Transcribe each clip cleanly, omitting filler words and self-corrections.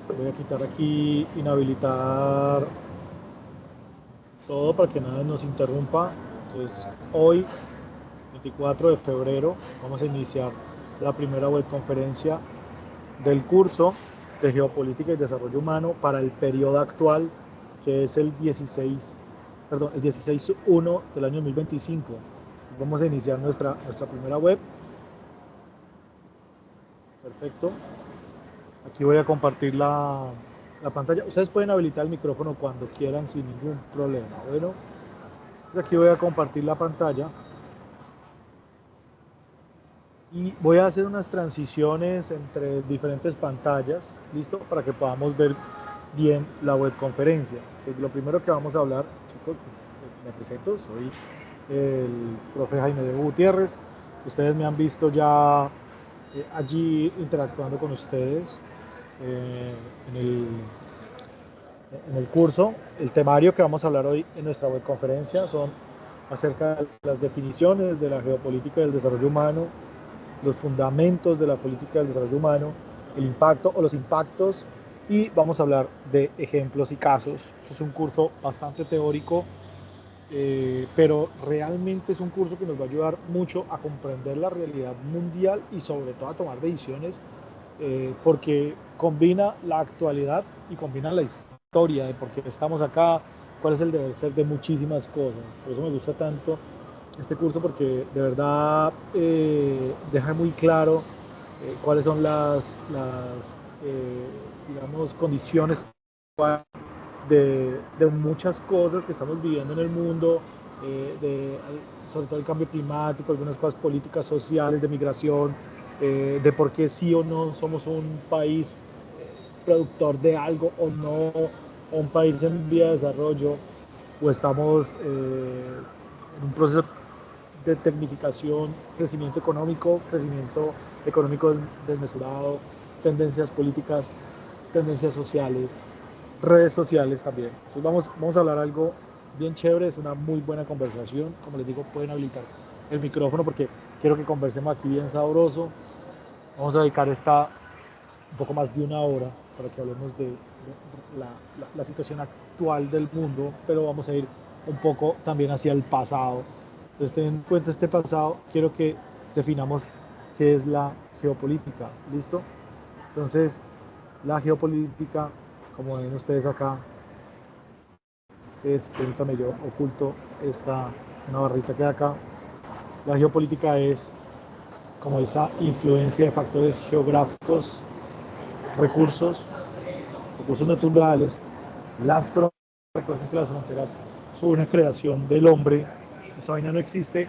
Voy a quitar aquí, inhabilitar todo para que nada nos interrumpa. Entonces, hoy, 24 de febrero, vamos a iniciar la primera webconferencia del curso de Geopolítica y Desarrollo Humano para el periodo actual, que es el 16-1 del año 2025. Vamos a iniciar nuestra primera web. Perfecto. Aquí voy a compartir la pantalla. Ustedes pueden habilitar el micrófono cuando quieran sin ningún problema. Bueno, entonces aquí voy a compartir la pantalla y voy a hacer unas transiciones entre diferentes pantallas, ¿listo? Para que podamos ver bien la webconferencia. Entonces, lo primero que vamos a hablar, chicos, me presento, soy el profe Jaime de Gutiérrez. Ustedes me han visto ya allí interactuando con ustedes eh, en, el, en el curso. El temario que vamos a hablar hoy en nuestra webconferencia son acerca de las definiciones de la geopolítica del desarrollo humano, los fundamentos de la política del desarrollo humano, el impacto o los impactos, y vamos a hablar de ejemplos y casos. Es un curso bastante teórico, pero realmente es un curso que nos va a ayudar mucho a comprender la realidad mundial y sobre todo a tomar decisiones, porque combina la actualidad y combina la historia de por qué estamos acá, cuál es el deber ser de muchísimas cosas. Por eso me gusta tanto este curso, porque de verdad deja muy claro cuáles son digamos, condiciones de muchas cosas que estamos viviendo en el mundo, sobre todo el cambio climático, algunas cosas políticas, sociales, de migración, de por qué sí o no somos un país productor de algo o no, o un país en vía de desarrollo, o estamos en un proceso de tecnificación, crecimiento económico desmesurado, tendencias políticas, tendencias sociales, redes sociales también. Entonces vamos a hablar algo bien chévere, es una muy buena conversación. Como les digo, pueden habilitar el micrófono porque quiero que conversemos aquí bien sabroso. Vamos a dedicar un poco más de una hora para que hablemos de la situación actual del mundo, pero vamos a ir un poco también hacia el pasado. Entonces, teniendo en cuenta este pasado, quiero que definamos qué es la geopolítica. ¿Listo? Entonces, la geopolítica, como ven ustedes acá, permítame, yo oculto una barrita que hay acá. La geopolítica es como esa influencia de factores geográficos, recursos, recursos naturales, las fronteras. Recuerden que las fronteras son una creación del hombre. Esa vaina no existe.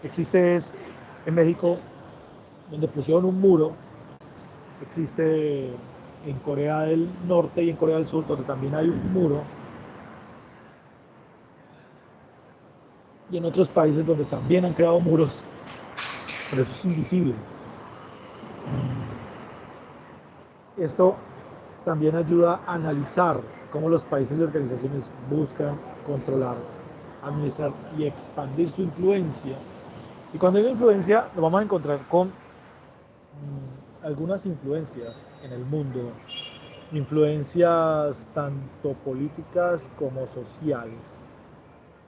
Existe es en México, donde pusieron un muro. Existe en Corea del Norte y en Corea del Sur, donde también hay un muro. Y en otros países donde también han creado muros, pero eso es invisible. Esto también ayuda a analizar cómo los países y organizaciones buscan controlar, administrar y expandir su influencia. Y cuando hay influencia, nos vamos a encontrar con algunas influencias en el mundo, influencias tanto políticas como sociales.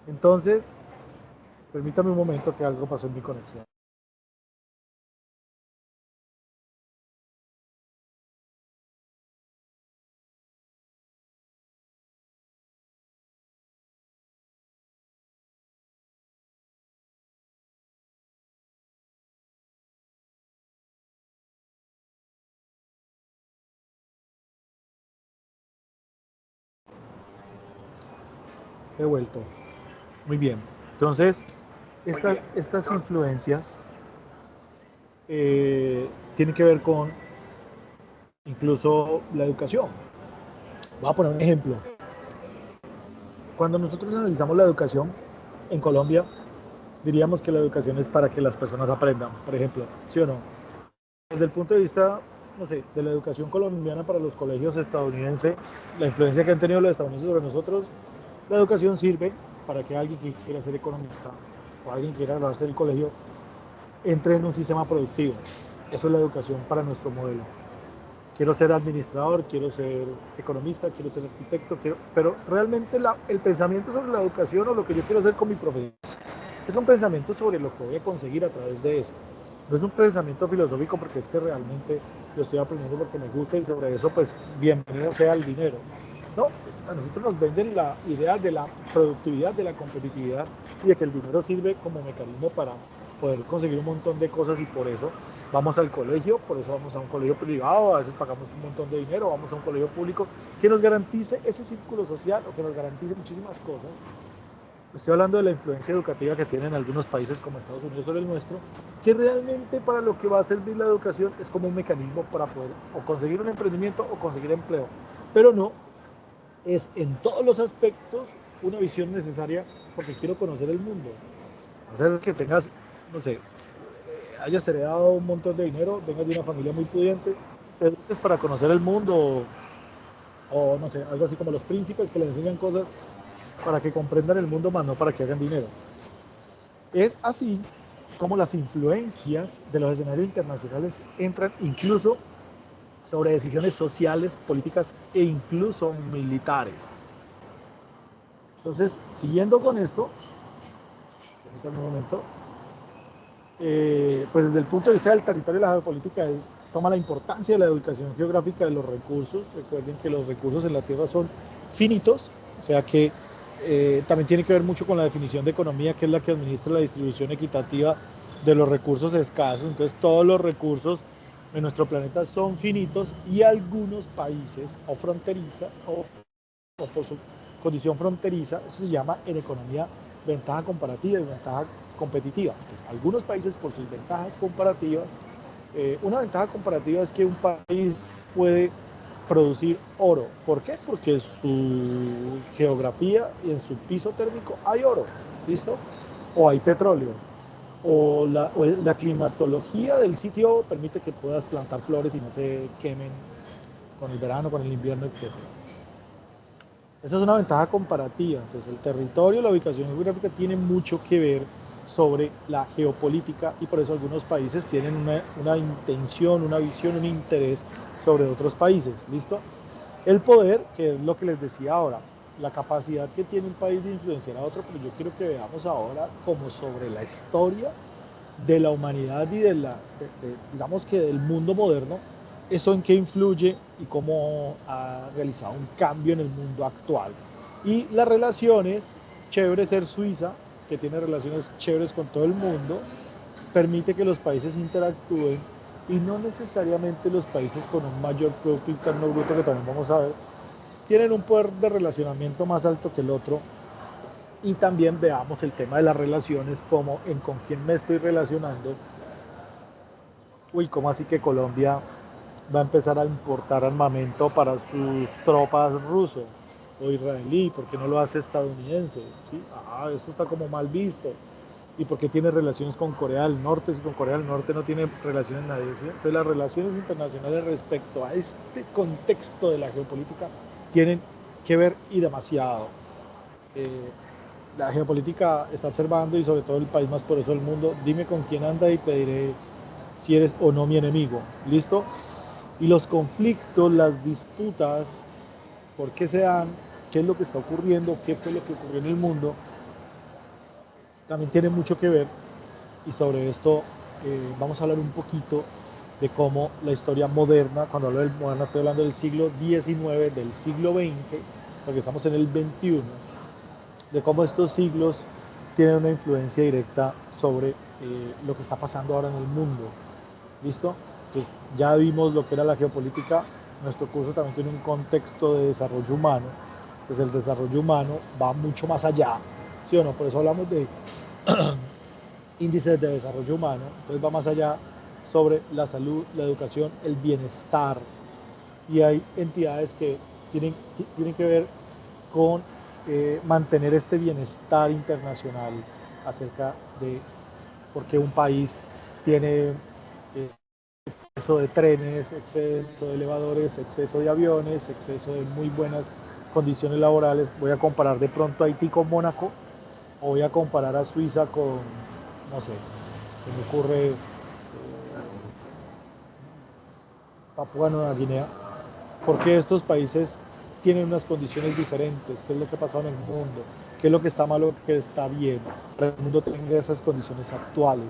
Entonces, permítame un momento, que algo pasó en mi conexión. He vuelto. Muy bien. Entonces, estas influencias tienen que ver con incluso la educación. Voy a poner un ejemplo. Cuando nosotros analizamos la educación en Colombia, diríamos que la educación es para que las personas aprendan, por ejemplo, ¿sí o no? Desde el punto de vista, no sé, de la educación colombiana para los colegios estadounidenses, la influencia que han tenido los estadounidenses sobre nosotros, la educación sirve para que alguien que quiera ser economista o alguien que quiera graduarse del colegio entre en un sistema productivo. Eso es la educación para nuestro modelo. quiero ser administrador, quiero ser economista, quiero ser arquitecto, pero realmente el pensamiento sobre la educación o lo que yo quiero hacer con mi profesión es un pensamiento sobre lo que voy a conseguir a través de eso. No es un pensamiento filosófico porque es que realmente lo estoy aprendiendo porque me gusta y sobre eso pues bienvenido sea el dinero. No, a nosotros nos venden la idea de la productividad, de la competitividad y de que el dinero sirve como mecanismo para poder conseguir un montón de cosas y por eso vamos al colegio, por eso vamos a un colegio privado, a veces pagamos un montón de dinero, vamos a un colegio público que nos garantice ese círculo social o que nos garantice muchísimas cosas. Estoy hablando de la influencia educativa que tienen algunos países como Estados Unidos sobre el nuestro, que realmente para lo que va a servir la educación es como un mecanismo para poder o conseguir un emprendimiento o conseguir empleo, pero no es en todos los aspectos una visión necesaria porque quiero conocer el mundo. O sea, que tengas, no sé, hayas heredado un montón de dinero, vengas de una familia muy pudiente, te eduques para conocer el mundo o no sé, algo así como los príncipes que le enseñan cosas para que comprendan el mundo más, no para que hagan dinero. Es así como las influencias de los escenarios internacionales entran incluso sobre decisiones sociales, políticas e incluso militares. Entonces, siguiendo con esto, un momento, pues desde el punto de vista del territorio, la geopolítica toma la importancia de la educación geográfica de los recursos. Recuerden que los recursos en la Tierra son finitos, o sea que también tiene que ver mucho con la definición de economía, que es la que administra la distribución equitativa de los recursos escasos. Entonces todos los recursos en nuestro planeta son finitos y algunos países o fronteriza o por su condición fronteriza, eso se llama en economía ventaja comparativa y ventaja competitiva. Entonces, algunos países por sus ventajas comparativas, una ventaja comparativa es que un país puede producir oro. ¿Por qué? Porque en su geografía y en su piso térmico hay oro, ¿listo? O hay petróleo. O la climatología del sitio permite que puedas plantar flores y no se quemen con el verano, con el invierno, etc. Esa es una ventaja comparativa. Entonces, el territorio, la ubicación geográfica tiene mucho que ver sobre la geopolítica y por eso algunos países tienen una intención, una visión, un interés sobre otros países. ¿Listo? El poder, que es lo que les decía ahora, la capacidad que tiene un país de influenciar a otro, pero yo quiero que veamos ahora como sobre la historia de la humanidad y digamos que del mundo moderno, eso en qué influye y cómo ha realizado un cambio en el mundo actual. Y las relaciones, chévere ser Suiza, que tiene relaciones chéveres con todo el mundo, permite que los países interactúen y no necesariamente los países con un mayor Producto Interno Bruto, que también vamos a ver, tienen un poder de relacionamiento más alto que el otro. Y también veamos el tema de las relaciones, como en con quién me estoy relacionando. Uy, ¿cómo así que Colombia va a empezar a importar armamento para sus tropas rusos o israelí? ¿Por qué no lo hace estadounidense? ¿Sí? Eso está como mal visto. ¿Y por qué tiene relaciones con Corea del Norte? Si con Corea del Norte no tiene relaciones nadie. ¿Sí? Entonces las relaciones internacionales respecto a este contexto de la geopolítica tienen que ver y demasiado. Eh, la geopolítica está observando y sobre todo el país más poderoso del mundo, dime con quién anda y te diré si eres o no mi enemigo. ¿Listo? Y los conflictos, las disputas, por qué se dan, qué es lo que está ocurriendo, qué fue lo que ocurrió en el mundo, también tiene mucho que ver. Y sobre esto vamos a hablar un poquito de cómo la historia moderna, cuando hablo del moderno estoy hablando del siglo XIX, del siglo XX, porque estamos en el XXI, de cómo estos siglos tienen una influencia directa sobre lo que está pasando ahora en el mundo. ¿Listo? Pues ya vimos lo que era la geopolítica. Nuestro curso también tiene un contexto de desarrollo humano. Pues el desarrollo humano va mucho más allá, ¿sí o no? Por eso hablamos de índices de desarrollo humano. Entonces va más allá sobre la salud, la educación, el bienestar. Y hay entidades que tienen que ver con mantener este bienestar internacional acerca de por qué un país tiene exceso de trenes, exceso de elevadores, exceso de aviones, exceso de muy buenas condiciones laborales. Voy a comparar de pronto a Haití con Mónaco o voy a comparar a Suiza con, no sé, se me ocurre Papúa Nueva Guinea, porque estos países tienen unas condiciones diferentes, qué es lo que ha pasado en el mundo, qué es lo que está malo, qué está bien, para que el mundo tenga esas condiciones actuales,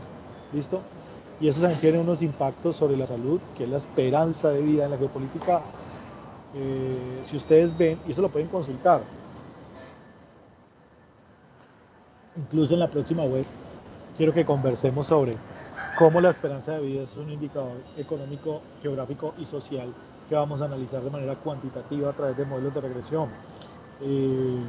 ¿listo? Y eso también tiene unos impactos sobre la salud, que es la esperanza de vida en la geopolítica. Si ustedes ven, y eso lo pueden consultar, incluso en la próxima web, quiero que conversemos sobre cómo la esperanza de vida es un indicador económico, geográfico y social que vamos a analizar de manera cuantitativa a través de modelos de regresión. Eh,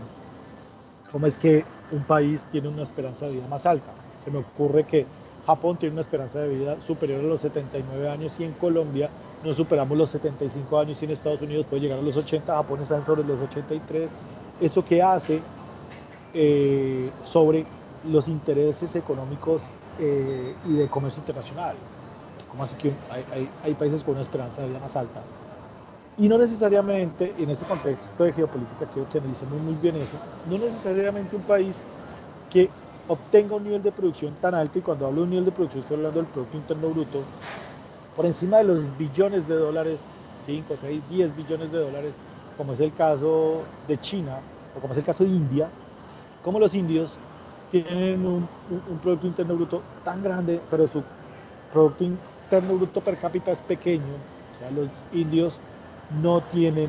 ¿Cómo es que un país tiene una esperanza de vida más alta? Se me ocurre que Japón tiene una esperanza de vida superior a los 79 años y en Colombia no superamos los 75 años y en Estados Unidos puede llegar a los 80, Japón está sobre los 83. ¿Eso qué hace sobre los intereses económicos y de comercio internacional? ¿Cómo así que hay países con una esperanza de vida más alta? Y no necesariamente, en este contexto de geopolítica, quiero que analicemos muy bien eso, no necesariamente un país que obtenga un nivel de producción tan alto, y cuando hablo de un nivel de producción estoy hablando del Producto Interno Bruto, por encima de los billones de dólares, 5, 6, 10 billones de dólares, como es el caso de China, o como es el caso de India, como los indios tienen un Producto Interno Bruto tan grande, pero su Producto Interno Bruto per cápita es pequeño, o sea, los indios no tienen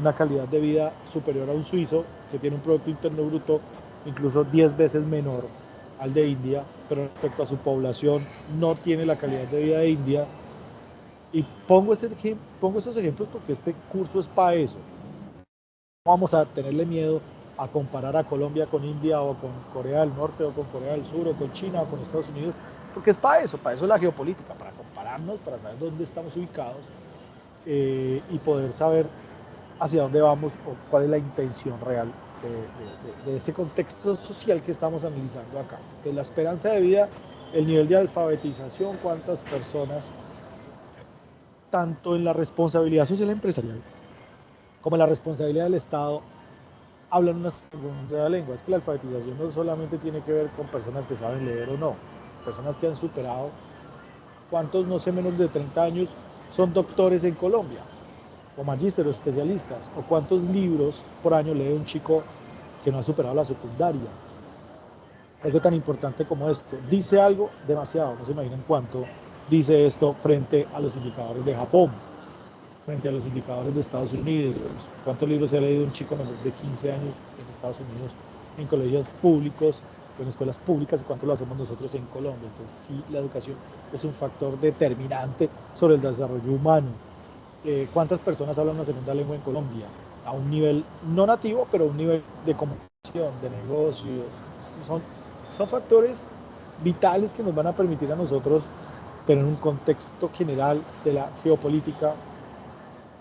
una calidad de vida superior a un suizo, que tiene un Producto Interno Bruto incluso 10 veces menor al de India, pero respecto a su población no tiene la calidad de vida de India. Y pongo estos ejemplos porque este curso es para eso. No vamos a tenerle miedo a comparar a Colombia con India o con Corea del Norte o con Corea del Sur o con China o con Estados Unidos, porque es para eso es la geopolítica, para compararnos, para saber dónde estamos ubicados y poder saber hacia dónde vamos o cuál es la intención real de este contexto social que estamos analizando acá. Entonces, la esperanza de vida, el nivel de alfabetización, cuántas personas, tanto en la responsabilidad social empresarial como en la responsabilidad del Estado, hablan una segunda lengua. Es que la alfabetización no solamente tiene que ver con personas que saben leer o no, personas que han superado, ¿cuántos, no sé, menos de 30 años son doctores en Colombia? O magísteres, o especialistas, o cuántos libros por año lee un chico que no ha superado la secundaria. Algo tan importante como esto. Dice algo demasiado, no se imaginan cuánto dice esto frente a los indicadores de Japón, frente a los indicadores de Estados Unidos. ¿Cuántos libros se ha leído un chico menor de 15 años en Estados Unidos, en colegios públicos, en escuelas públicas, y cuánto lo hacemos nosotros en Colombia? Entonces, sí, la educación es un factor determinante sobre el desarrollo humano. ¿Cuántas personas hablan una segunda lengua en Colombia? A un nivel no nativo, pero a un nivel de comunicación, de negocio. Son, son factores vitales que nos van a permitir a nosotros tener un contexto general de la geopolítica,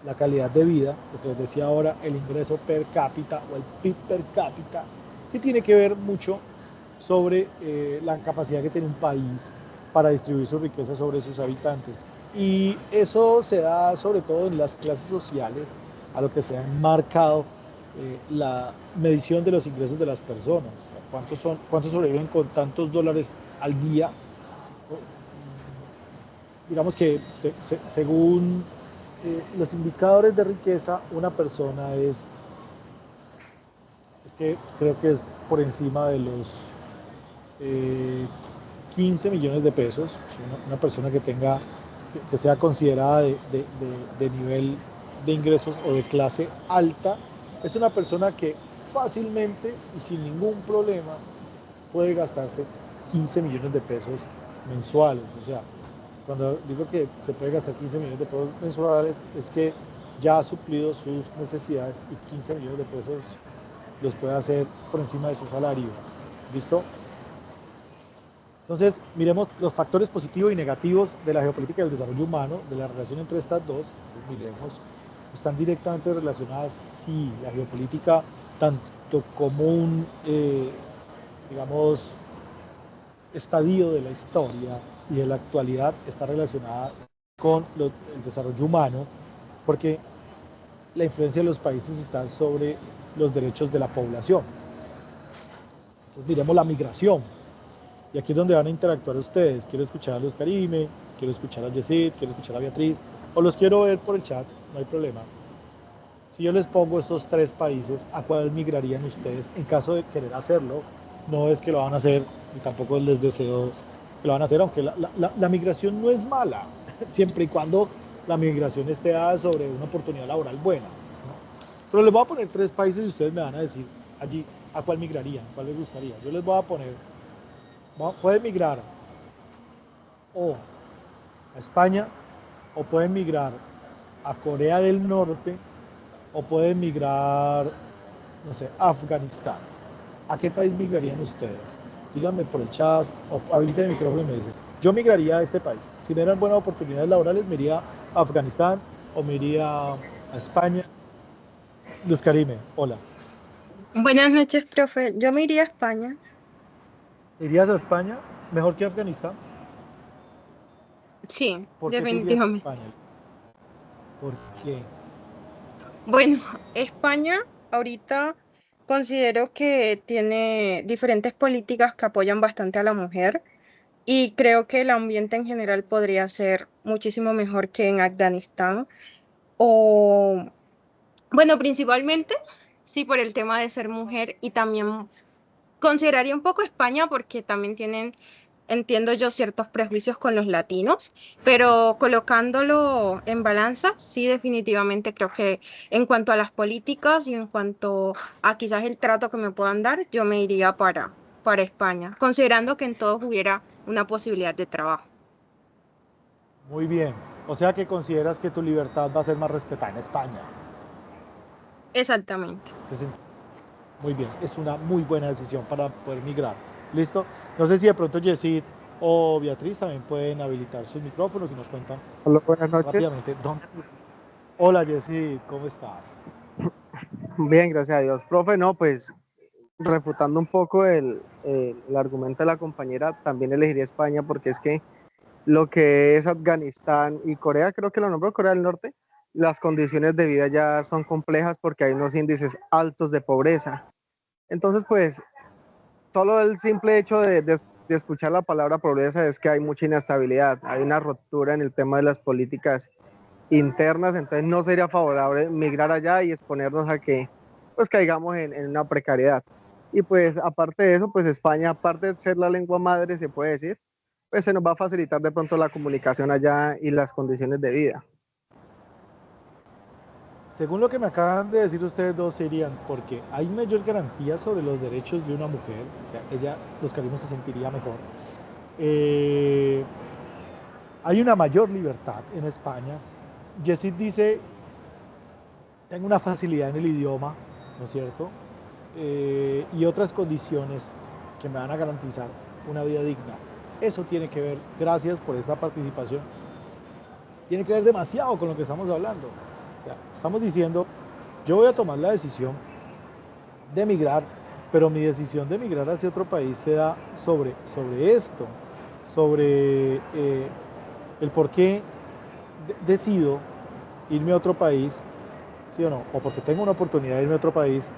la calidad de vida, lo que les decía ahora, el ingreso per cápita o el PIB per cápita, que tiene que ver mucho sobre la capacidad que tiene un país para distribuir su riqueza sobre sus habitantes. Y eso se da sobre todo en las clases sociales, a lo que se ha enmarcado la medición de los ingresos de las personas. ¿Cuántos sobreviven con tantos dólares al día? Digamos que según los indicadores de riqueza, una persona es que creo que es por encima de los 15 millones de pesos. Una persona que tenga, que sea considerada de nivel de ingresos o de clase alta, es una persona que fácilmente y sin ningún problema puede gastarse 15 millones de pesos mensuales. O sea, cuando digo que se puede gastar 15 millones de pesos mensuales, es que ya ha suplido sus necesidades y 15 millones de pesos los puede hacer por encima de su salario. ¿Listo? Entonces, miremos los factores positivos y negativos de la geopolítica y del desarrollo humano, de la relación entre estas dos. Pues miremos, están directamente relacionadas, sí, la geopolítica, tanto como un, digamos, estadio de la historia y de la actualidad, está relacionada con el desarrollo humano, porque la influencia de los países está sobre los derechos de la población. Entonces, miremos la migración. Y aquí es donde van a interactuar ustedes. Quiero escuchar a Luz Karime, quiero escuchar a Yesid, quiero escuchar a Beatriz. o los quiero ver por el chat, no hay problema. Si yo les pongo estos tres países, ¿a cuál migrarían ustedes en caso de querer hacerlo? No es que lo van a hacer y tampoco les deseo que lo van a hacer, aunque la migración no es mala, siempre y cuando la migración esté dada sobre una oportunidad laboral buena, ¿no? Pero les voy a poner tres países y ustedes me van a decir allí a cuál migrarían, cuál les gustaría. Yo les voy a poner, pueden migrar o a España, o pueden migrar a Corea del Norte, o pueden migrar, no sé, a Afganistán. ¿A qué país migrarían ustedes? Díganme por el chat o habiliten el micrófono y me dicen. Yo migraría a este país. Si me dan buenas oportunidades laborales, me iría a Afganistán o me iría a España. Luz Karime, hola. Buenas noches, profe. Yo me iría a España. ¿Irías a España mejor que a Afganistán? Sí, ¿Por qué te irías a definitivamente. España? ¿Por qué? Bueno, España ahorita considero que tiene diferentes políticas que apoyan bastante a la mujer y creo que el ambiente en general podría ser muchísimo mejor que en Afganistán o, bueno, principalmente sí por el tema de ser mujer y también consideraría un poco España porque también tienen, entiendo yo, ciertos prejuicios con los latinos, pero colocándolo en balanza, sí definitivamente creo que en cuanto a las políticas y en cuanto a quizás el trato que me puedan dar, yo me iría para España, considerando que en todos hubiera una posibilidad de trabajo. Muy bien. O sea que consideras que tu libertad va a ser más respetada en España. Exactamente. Muy bien, es una muy buena decisión para poder migrar. ¿Listo? No sé si de pronto Yesid o Beatriz también pueden habilitar sus micrófonos y nos cuentan Hola, buenas noches. rápidamente dónde. Hola Yesid, ¿cómo estás? Bien, gracias a Dios. Profe, no, pues refutando un poco el argumento de la compañera, también elegiría España porque es que lo que es Afganistán y Corea, creo que lo nombró Corea del Norte, las condiciones de vida ya son complejas porque hay unos índices altos de pobreza. Entonces, pues, solo el simple hecho de escuchar la palabra pobreza es que hay mucha inestabilidad, hay una ruptura en el tema de las políticas internas, entonces no sería favorable migrar allá y exponernos a que pues caigamos en una precariedad. Y pues aparte de eso, pues España, aparte de ser la lengua madre, se puede decir, pues se nos va a facilitar de pronto la comunicación allá y las condiciones de vida. Según lo que me acaban de decir ustedes dos, se irían porque hay mayor garantía sobre los derechos de una mujer, o sea, ella, los cariños se sentiría mejor. Eh, Hay una mayor libertad en España. Yesid dice, tengo una facilidad en el idioma, ¿no es cierto? Y otras condiciones que me van a garantizar una vida digna. Eso tiene que ver, gracias por esta participación, tiene que ver demasiado con lo que estamos hablando. O sea, estamos diciendo, yo voy a tomar la decisión de emigrar, pero mi decisión de emigrar hacia otro país se da sobre esto, sobre el por qué decido irme a otro país, ¿sí o no? O porque tengo una oportunidad de irme a otro país,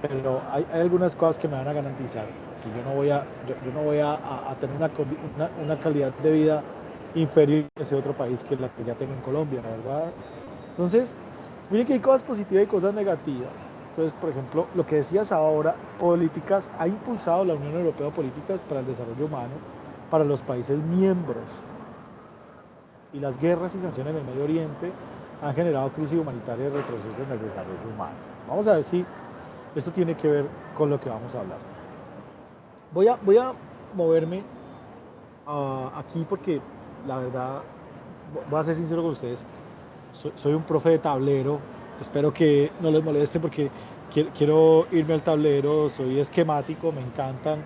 pero hay algunas cosas que me van a garantizar que yo no voy a tener una calidad de vida inferior en ese otro país que la que ya tengo en Colombia, ¿verdad? Entonces, miren que hay cosas positivas y cosas negativas. Entonces, por ejemplo, lo que decías ahora, políticas, ha impulsado la Unión Europea políticas para el desarrollo humano para los países miembros. Y las guerras y sanciones en el Medio Oriente han generado crisis humanitaria y retroceso en el desarrollo humano. Vamos a ver si esto tiene que ver con lo que vamos a hablar. Voy a moverme aquí porque la verdad, voy a ser sincero con ustedes, soy un profe de tablero, espero que no les moleste porque quiero irme al tablero, soy esquemático, me encantan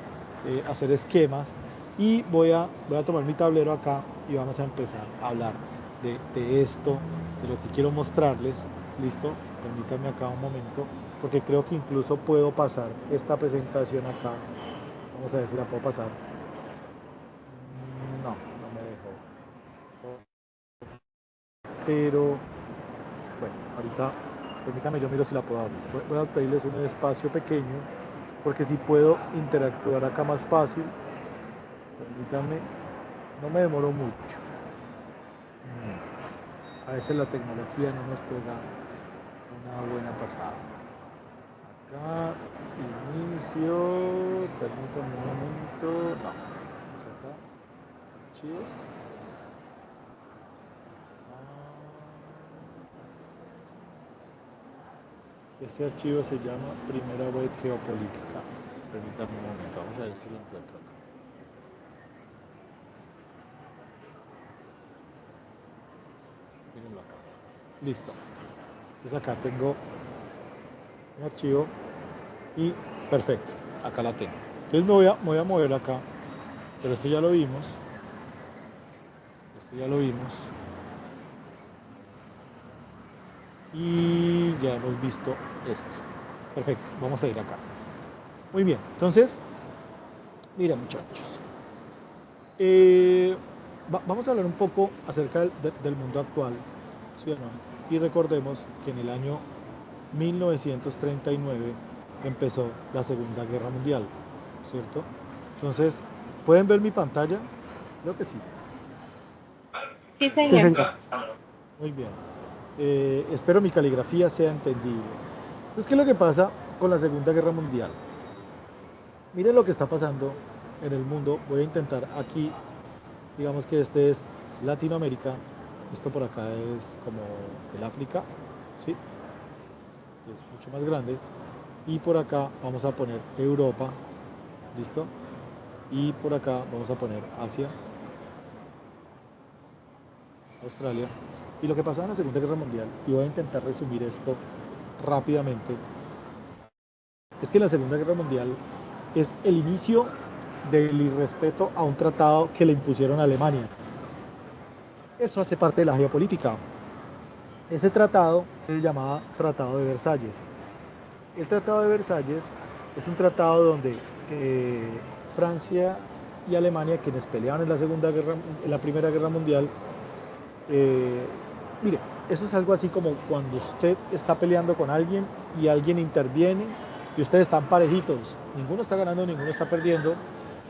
hacer esquemas y voy a tomar mi tablero acá y vamos a empezar a hablar de esto, de lo que quiero mostrarles. Listo, permítanme acá un momento porque creo que incluso puedo pasar esta presentación acá. Vamos a ver si la puedo pasar. No, no me dejó. Pero bueno, ahorita permítanme, yo miro si la puedo abrir. Voy a pedirles un espacio pequeño porque si puedo interactuar acá más fácil. Permítanme, no me demoro mucho. A veces la tecnología no nos juega una buena pasada. Acá, inicio, permítame un momento, no, vamos acá, archivos. Este archivo se llama Primera Web Geopolítica. Permítame un momento, vamos a ver si lo encuentro acá. Mírenlo acá. Listo. Entonces acá tengo un archivo y perfecto, acá la tengo. Entonces me voy a mover acá, pero esto ya lo vimos. Y ya hemos visto esto. Perfecto, vamos a ir acá. Muy bien, entonces, miren muchachos. Vamos a hablar un poco acerca del mundo actual, ¿sí o no? Y recordemos que en el año 1939 empezó la Segunda Guerra Mundial, ¿cierto? Entonces, ¿pueden ver mi pantalla? Creo que sí. Sí, Sí, señor. señor. Muy bien. Espero mi caligrafía sea entendible. Entonces, ¿qué es lo que pasa con la Segunda Guerra Mundial? Miren lo que está pasando en el mundo. Voy a intentar aquí, digamos que este es Latinoamérica, esto por acá es como el África, ¿sí? Es mucho más grande. Y por acá vamos a poner Europa, ¿listo? Y por acá vamos a poner Asia, Australia. Y lo que pasó en la Segunda Guerra Mundial, y voy a intentar resumir esto rápidamente, es que la Segunda Guerra Mundial es el inicio del irrespeto a un tratado que le impusieron a Alemania. Eso hace parte de la geopolítica. Ese tratado se llamaba Tratado de Versalles. El Tratado de Versalles es un tratado donde Francia y Alemania, quienes peleaban en la Primera Guerra Mundial, mire, eso es algo así como cuando usted está peleando con alguien y alguien interviene y ustedes están parejitos, ninguno está ganando, ninguno está perdiendo,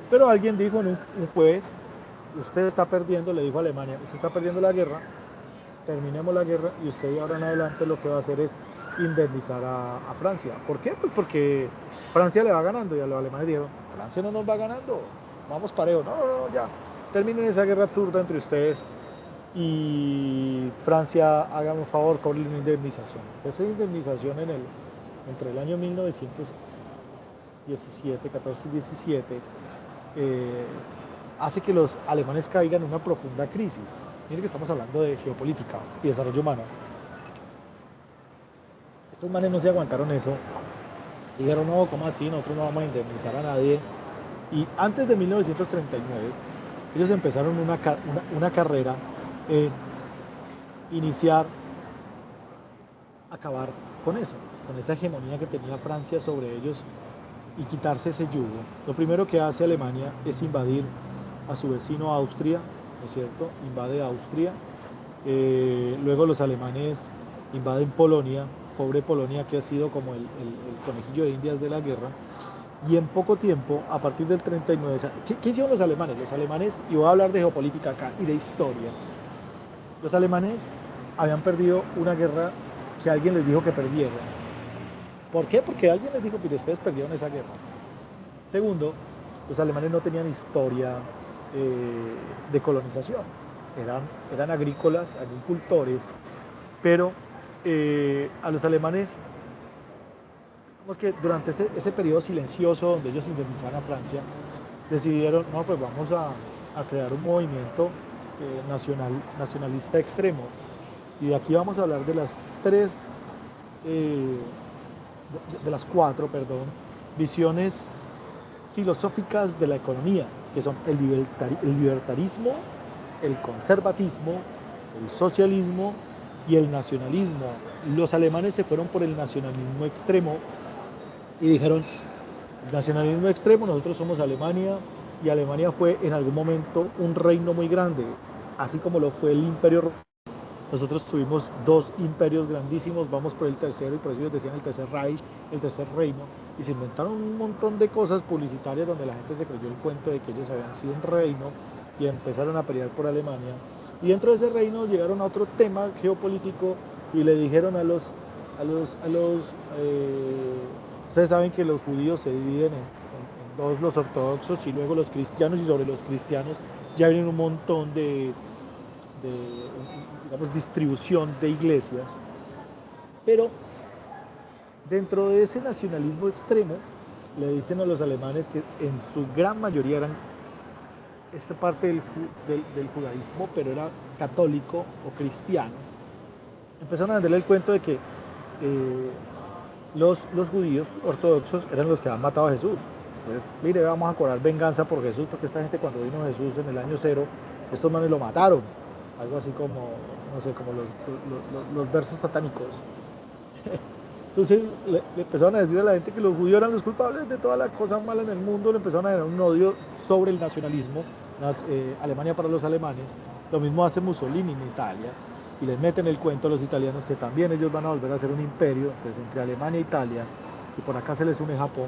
pero alguien dijo en un juez, usted está perdiendo, le dijo a Alemania, usted está perdiendo la guerra, terminemos la guerra y usted de ahora en adelante lo que va a hacer es indemnizar a Francia. ¿Por qué? Pues porque Francia le va ganando y a los alemanes dijeron, Francia no nos va ganando, vamos pareo, no, ya, terminen esa guerra absurda entre ustedes y Francia, hágame un favor, cobre una indemnización. Esa indemnización entre el año 1917, 14 y 17, hace que los alemanes caigan en una profunda crisis. Miren que estamos hablando de geopolítica y desarrollo humano. Estos manes no se aguantaron eso. Dijeron, no, ¿cómo así? Nosotros no vamos a indemnizar a nadie. Y antes de 1939, ellos empezaron una carrera en iniciar, acabar con eso, con esa hegemonía que tenía Francia sobre ellos y quitarse ese yugo. Lo primero que hace Alemania es invadir a su vecino Austria, ¿no es cierto? Invade Austria. Luego los alemanes invaden Polonia, pobre Polonia que ha sido como el conejillo de indias de la guerra. Y en poco tiempo, a partir del 39, o sea, ¿qué hicieron los alemanes? Los alemanes, y voy a hablar de geopolítica acá y de historia, los alemanes habían perdido una guerra que alguien les dijo que perdieron. ¿Por qué? Porque alguien les dijo que ustedes perdieron esa guerra. Segundo, los alemanes no tenían historia de colonización. Eran agrícolas, agricultores, pero a los alemanes, digamos que durante ese periodo silencioso donde ellos indemnizaban a Francia, decidieron, no, pues vamos a crear un movimiento nacionalista extremo. Y de aquí vamos a hablar de las de las cuatro, perdón, visiones filosóficas de la economía, que son el libertarismo, el conservatismo, el socialismo y el nacionalismo. Los alemanes se fueron por el nacionalismo extremo y dijeron, nacionalismo extremo, nosotros somos Alemania, y Alemania fue en algún momento un reino muy grande, así como lo fue el Imperio Romano. Nosotros tuvimos dos imperios grandísimos, vamos por el tercero, y por eso ellos decían el tercer Reich, el tercer reino, y se inventaron un montón de cosas publicitarias donde la gente se creyó el cuento de que ellos habían sido un reino y empezaron a pelear por Alemania. Y dentro de ese reino llegaron a otro tema geopolítico y le dijeron ustedes saben que los judíos se dividen en dos, los ortodoxos y luego los cristianos, y sobre los cristianos ya vienen un montón de digamos, distribución de iglesias. Pero dentro de ese nacionalismo extremo, le dicen a los alemanes que en su gran mayoría eran esta parte del judaísmo, pero era católico o cristiano. Empezaron a venderle el cuento de que los judíos ortodoxos eran los que habían matado a Jesús. Entonces, mire, vamos a cobrar venganza por Jesús, porque esta gente, cuando vino Jesús en el año 0, estos manes lo mataron. Algo así como, no sé, como los versos satánicos. Entonces le empezaron a decir a la gente que los judíos eran los culpables de toda la cosa mala en el mundo. Le empezaron a dar un odio sobre el nacionalismo, Alemania para los alemanes. Lo mismo hace Mussolini en Italia, y les meten el cuento a los italianos que también ellos van a volver a ser un imperio. Entonces, entre Alemania e Italia, y por acá se les une Japón,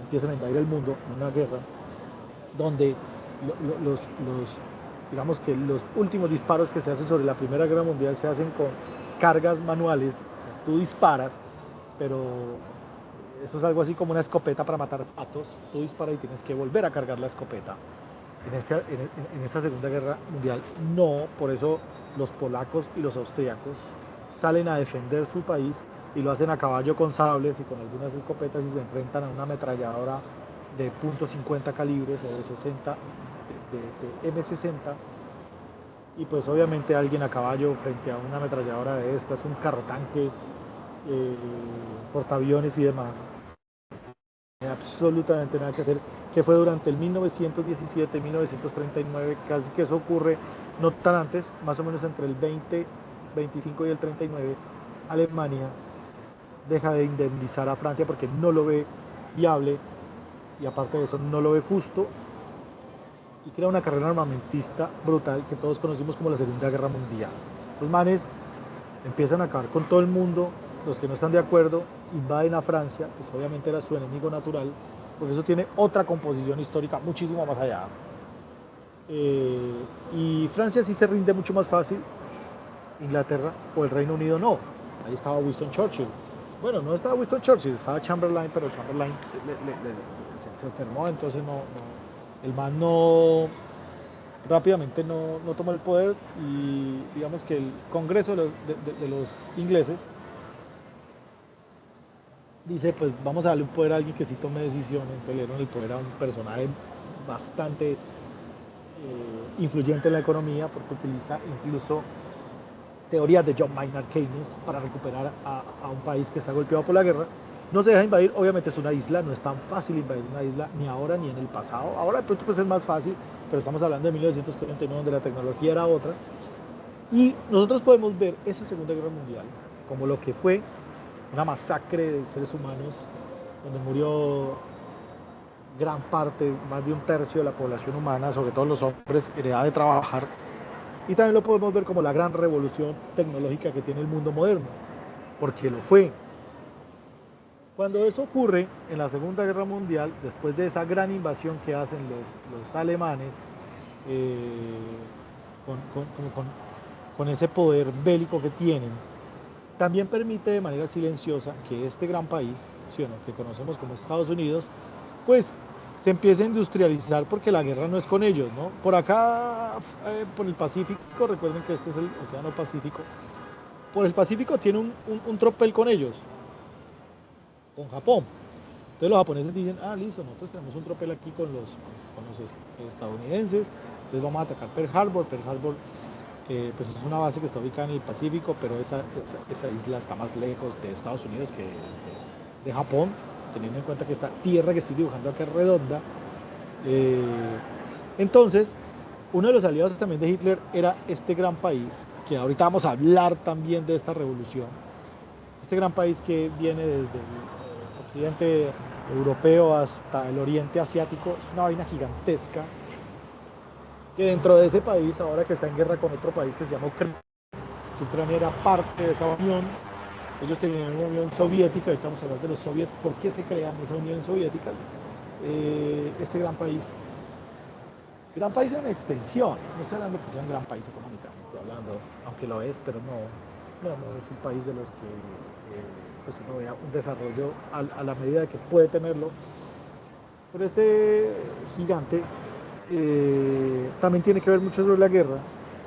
empiezan a invadir el mundo en una guerra donde digamos que los últimos disparos que se hacen sobre la Primera Guerra Mundial se hacen con cargas manuales. O sea, tú disparas, pero eso es algo así como una escopeta para matar patos. Tú disparas y tienes que volver a cargar la escopeta. En esta Segunda Guerra Mundial no, por eso los polacos y los austríacos salen a defender su país y lo hacen a caballo con sables y con algunas escopetas, y se enfrentan a una ametralladora de .50 calibres o de 60 de M60, y pues obviamente alguien a caballo frente a una ametralladora de estas, un carro tanque, portaaviones y demás, absolutamente nada que hacer, que fue durante el 1917 y 1939, casi que eso ocurre no tan antes, más o menos entre el 25 y el 39, Alemania deja de indemnizar a Francia porque no lo ve viable, y aparte de eso no lo ve justo, y crea una carrera armamentista brutal que todos conocimos como la Segunda Guerra Mundial. Estos manes empiezan a acabar con todo el mundo. Los que no están de acuerdo invaden a Francia, que obviamente era su enemigo natural, porque eso tiene otra composición histórica muchísimo más allá. Y Francia sí se rinde mucho más fácil, Inglaterra o el Reino Unido no. Ahí estaba Winston Churchill. Bueno, no estaba Winston Churchill, estaba Chamberlain, pero Chamberlain se enfermó, entonces el man rápidamente no tomó el poder, y digamos que el Congreso de los ingleses dice, pues vamos a darle un poder a alguien que sí tome decisiones. Entonces le dieron el poder a un personaje bastante influyente en la economía, porque utiliza incluso teorías de John Maynard Keynes para recuperar a un país que está golpeado por la guerra. No se deja invadir, obviamente es una isla, no es tan fácil invadir una isla ni ahora ni en el pasado. Ahora de pronto pues es más fácil, pero estamos hablando de 1939, donde la tecnología era otra. Y nosotros podemos ver esa Segunda Guerra Mundial como lo que fue una masacre de seres humanos, donde murió gran parte, más de un tercio de la población humana, sobre todo los hombres en edad de trabajar. Y también lo podemos ver como la gran revolución tecnológica que tiene el mundo moderno, porque lo fue. Cuando eso ocurre en la Segunda Guerra Mundial, después de esa gran invasión que hacen los alemanes, con ese poder bélico que tienen, también permite de manera silenciosa que este gran país, ¿sí o no?, que conocemos como Estados Unidos, pues se empiece a industrializar, porque la guerra no es con ellos, ¿no? Por acá, por el Pacífico, recuerden que este es el Océano Pacífico, por el Pacífico tiene un tropel con ellos, con Japón. Entonces los japoneses dicen, listo, nosotros tenemos un tropel aquí con los estadounidenses, entonces vamos a atacar Pearl Harbor. Pues es una base que está ubicada en el Pacífico, pero esa isla está más lejos de Estados Unidos que de Japón, teniendo en cuenta que esta tierra que estoy dibujando acá es redonda. Entonces, uno de los aliados también de Hitler era este gran país, que ahorita vamos a hablar también de esta revolución. Este gran país que viene desde el occidente europeo hasta el oriente asiático, es una vaina gigantesca, que dentro de ese país, ahora que está en guerra con otro país que se llama Ucrania, que Ucrania era parte de esa unión. Ellos tenían una unión soviética, ahorita vamos a hablar de los soviéticos, por qué se crean esas uniones soviéticas. Este gran país Gran país en extensión, no estoy hablando que sea un gran país económicamente hablando, aunque lo es, pero no es un país de los que pues uno vea un desarrollo a la medida de que puede tenerlo. Pero este gigante también tiene que ver mucho sobre la guerra.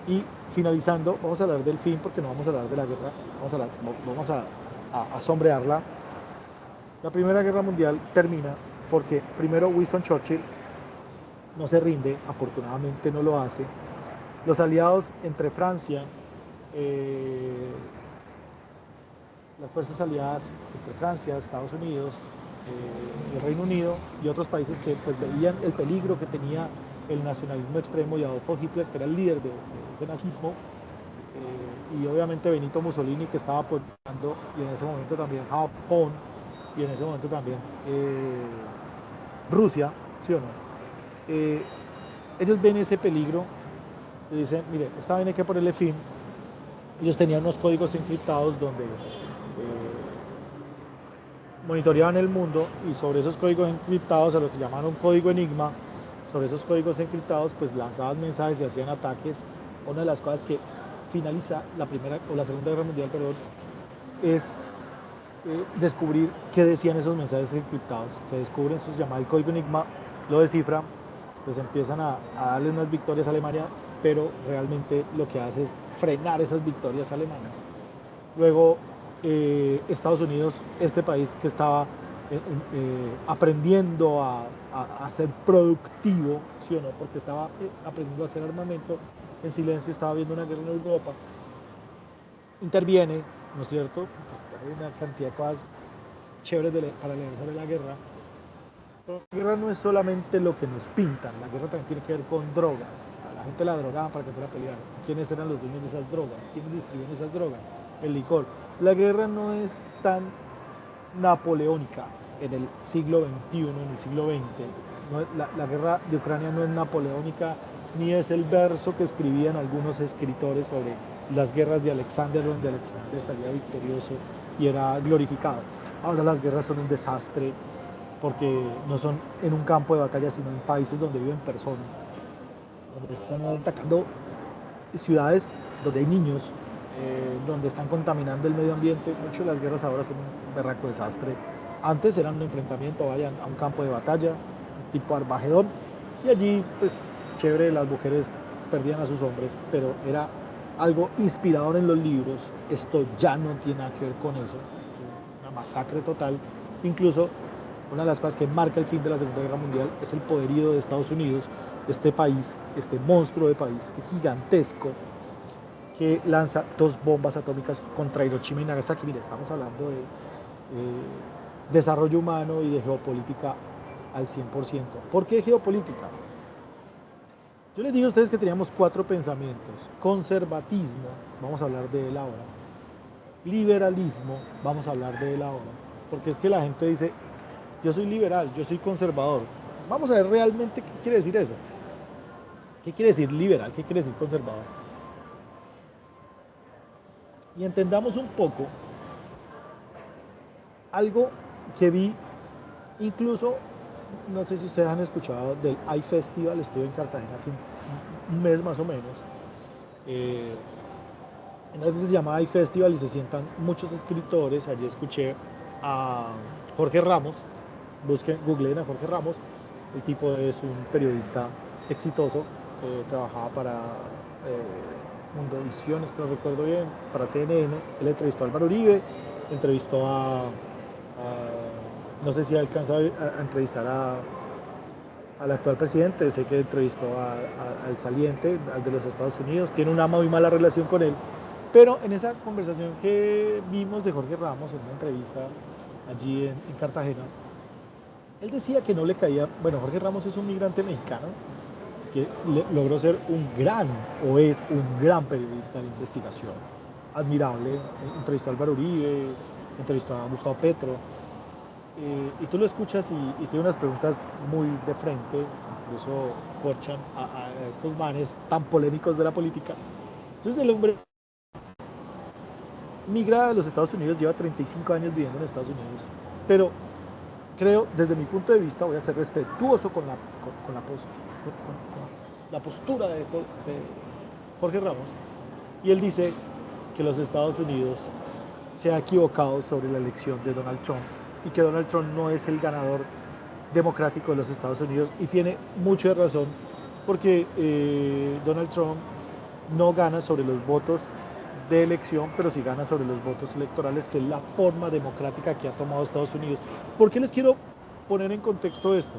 Y finalizando, vamos a hablar del fin, porque no vamos a hablar de la guerra, vamos a sombrearla. La Primera Guerra Mundial termina porque primero Winston Churchill no se rinde, afortunadamente no lo hace. Los aliados entre Francia, las fuerzas aliadas entre Francia, Estados Unidos, el Reino Unido y otros países que pues veían el peligro que tenía el nacionalismo extremo y Adolfo Hitler, que era el líder de ese nazismo, y obviamente Benito Mussolini, que estaba apoyando, y en ese momento también Japón, y en ese momento también Rusia, ¿sí o no? Ellos ven ese peligro y dicen, mire, esta vaina hay que ponerle fin. Ellos tenían unos códigos encriptados donde monitoreaban el mundo, y sobre esos códigos encriptados, a lo que llamaban un código enigma, sobre esos códigos encriptados pues lanzaban mensajes y hacían ataques. Una de las cosas que finaliza la Primera o la Segunda Guerra Mundial, perdón, es descubrir qué decían esos mensajes encriptados. Se descubren, eso se llama el código enigma, lo descifran, pues empiezan a darle unas victorias a Alemania, pero realmente lo que hace es frenar esas victorias alemanas. Luego Estados Unidos, este país que estaba aprendiendo a ser productivo, ¿sí o no? Porque estaba aprendiendo a hacer armamento en silencio, estaba viendo una guerra en Europa, interviene, ¿no es cierto? Hay una cantidad de cosas chéveres para leer sobre la guerra. Pero la guerra no es solamente lo que nos pintan, la guerra también tiene que ver con droga. A la gente la drogaban para que fuera a pelear. ¿Quiénes eran los dueños de esas drogas? ¿Quiénes distribuían esas drogas? El licor. La guerra no es tan napoleónica en el siglo XXI, en el siglo XX. No, la guerra de Ucrania no es napoleónica, ni es el verso que escribían algunos escritores sobre las guerras de Alexander, donde Alexander salía victorioso y era glorificado. Ahora las guerras son un desastre, porque no son en un campo de batalla, sino en países donde viven personas, donde están atacando ciudades donde hay niños, donde están contaminando el medio ambiente. Muchas de las guerras ahora son un berraco desastre. Antes eran un enfrentamiento, vayan a un campo de batalla, tipo Armagedón, y allí, pues, chévere, las mujeres perdían a sus hombres, pero era algo inspirador en los libros. Esto ya no tiene nada que ver con eso, es una masacre total. Incluso una de las cosas que marca el fin de la Segunda Guerra Mundial es el poderío de Estados Unidos, este país, este monstruo de país, este gigantesco, que lanza 2 bombas atómicas contra Hiroshima y Nagasaki. Mire, estamos hablando de desarrollo humano y de geopolítica al 100%. ¿Por qué geopolítica? Yo les dije a ustedes que teníamos 4 pensamientos. Conservatismo, vamos a hablar de él ahora. Liberalismo, vamos a hablar de él ahora. Porque es que la gente dice, yo soy liberal, yo soy conservador. Vamos a ver realmente qué quiere decir eso. ¿Qué quiere decir liberal? ¿Qué quiere decir conservador? Y entendamos un poco algo que vi, incluso, no sé si ustedes han escuchado del iFestival, estuve en Cartagena hace un mes más o menos, en algo que se llama iFestival, y se sientan muchos escritores. Allí escuché a Jorge Ramos, googleen a Jorge Ramos. El tipo es un periodista exitoso, trabajaba para Mundovisiones, que no recuerdo bien, para CNN. Él entrevistó a Álvaro Uribe, entrevistó no sé si alcanzó a entrevistar al actual presidente, sé que entrevistó al saliente, al de los Estados Unidos, tiene una muy mala relación con él, pero en esa conversación que vimos de Jorge Ramos, en una entrevista allí en Cartagena, él decía que no le caía, bueno, Jorge Ramos es un migrante mexicano que logró ser un gran, o es un gran periodista de investigación, admirable. Entrevistó a Álvaro Uribe, entrevistó a Gustavo Petro, y tú lo escuchas y tiene unas preguntas muy de frente, incluso corchan a estos manes tan polémicos de la política. Entonces el hombre migra a los Estados Unidos, lleva 35 años viviendo en Estados Unidos, pero creo, desde mi punto de vista, voy a ser respetuoso con la la postura de Jorge Ramos, y él dice que los Estados Unidos se ha equivocado sobre la elección de Donald Trump y que Donald Trump no es el ganador democrático de los Estados Unidos, y tiene mucha razón porque Donald Trump no gana sobre los votos de elección, pero sí gana sobre los votos electorales, que es la forma democrática que ha tomado Estados Unidos. ¿Por qué les quiero poner en contexto esto?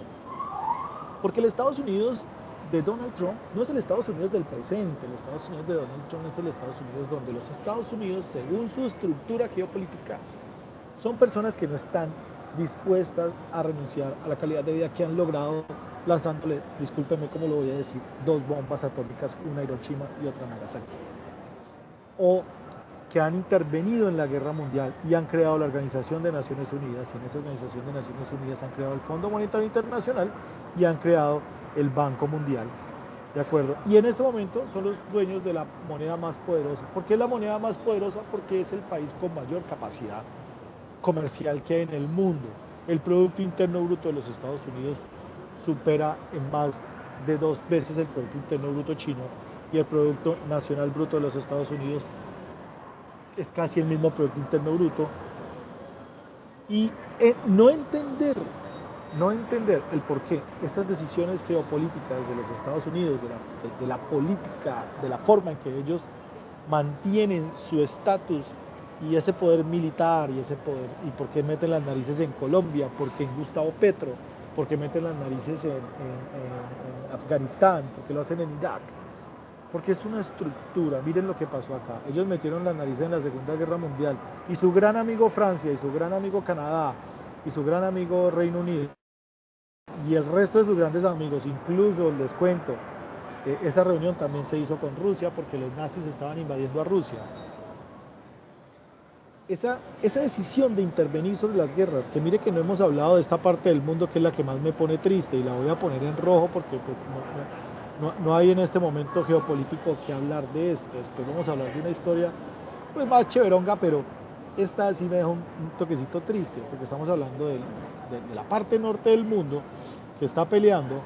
Porque el Estados Unidos de Donald Trump no es el Estados Unidos del presente. El Estados Unidos de Donald Trump es el Estados Unidos donde los Estados Unidos, según su estructura geopolítica, son personas que no están dispuestas a renunciar a la calidad de vida que han logrado lanzándole, discúlpeme cómo lo voy a decir, 2 bombas atómicas, una Hiroshima y otra Nagasaki. O que han intervenido en la guerra mundial y han creado la Organización de Naciones Unidas, y en esa Organización de Naciones Unidas han creado el Fondo Monetario Internacional y han creado el Banco Mundial, ¿de acuerdo? Y en este momento son los dueños de la moneda más poderosa. ¿Por qué es la moneda más poderosa? Porque es el país con mayor capacidad comercial que hay en el mundo. El Producto Interno Bruto de los Estados Unidos supera en más de 2 veces el Producto Interno Bruto chino, y el Producto Nacional Bruto de los Estados Unidos es casi el mismo Producto Interno Bruto. Y no entender el por qué estas decisiones geopolíticas de los Estados Unidos, de la política, de la forma en que ellos mantienen su estatus y ese poder militar y ese poder, y por qué meten las narices en Colombia, porque en Gustavo Petro, porque meten las narices en Afganistán, porque lo hacen en Irak, porque es una estructura. Miren lo que pasó acá. Ellos metieron las narices en la Segunda Guerra Mundial, y su gran amigo Francia, y su gran amigo Canadá, y su gran amigo Reino Unido, y el resto de sus grandes amigos, incluso les cuento, esa reunión también se hizo con Rusia porque los nazis estaban invadiendo a Rusia. Esa decisión de intervenir sobre las guerras, que mire que no hemos hablado de esta parte del mundo que es la que más me pone triste, y la voy a poner en rojo porque no hay en este momento geopolítico que hablar de esto. Después vamos a hablar de una historia pues más chéveronga, pero esta sí me deja un toquecito triste, porque estamos hablando de la parte norte del mundo que está peleando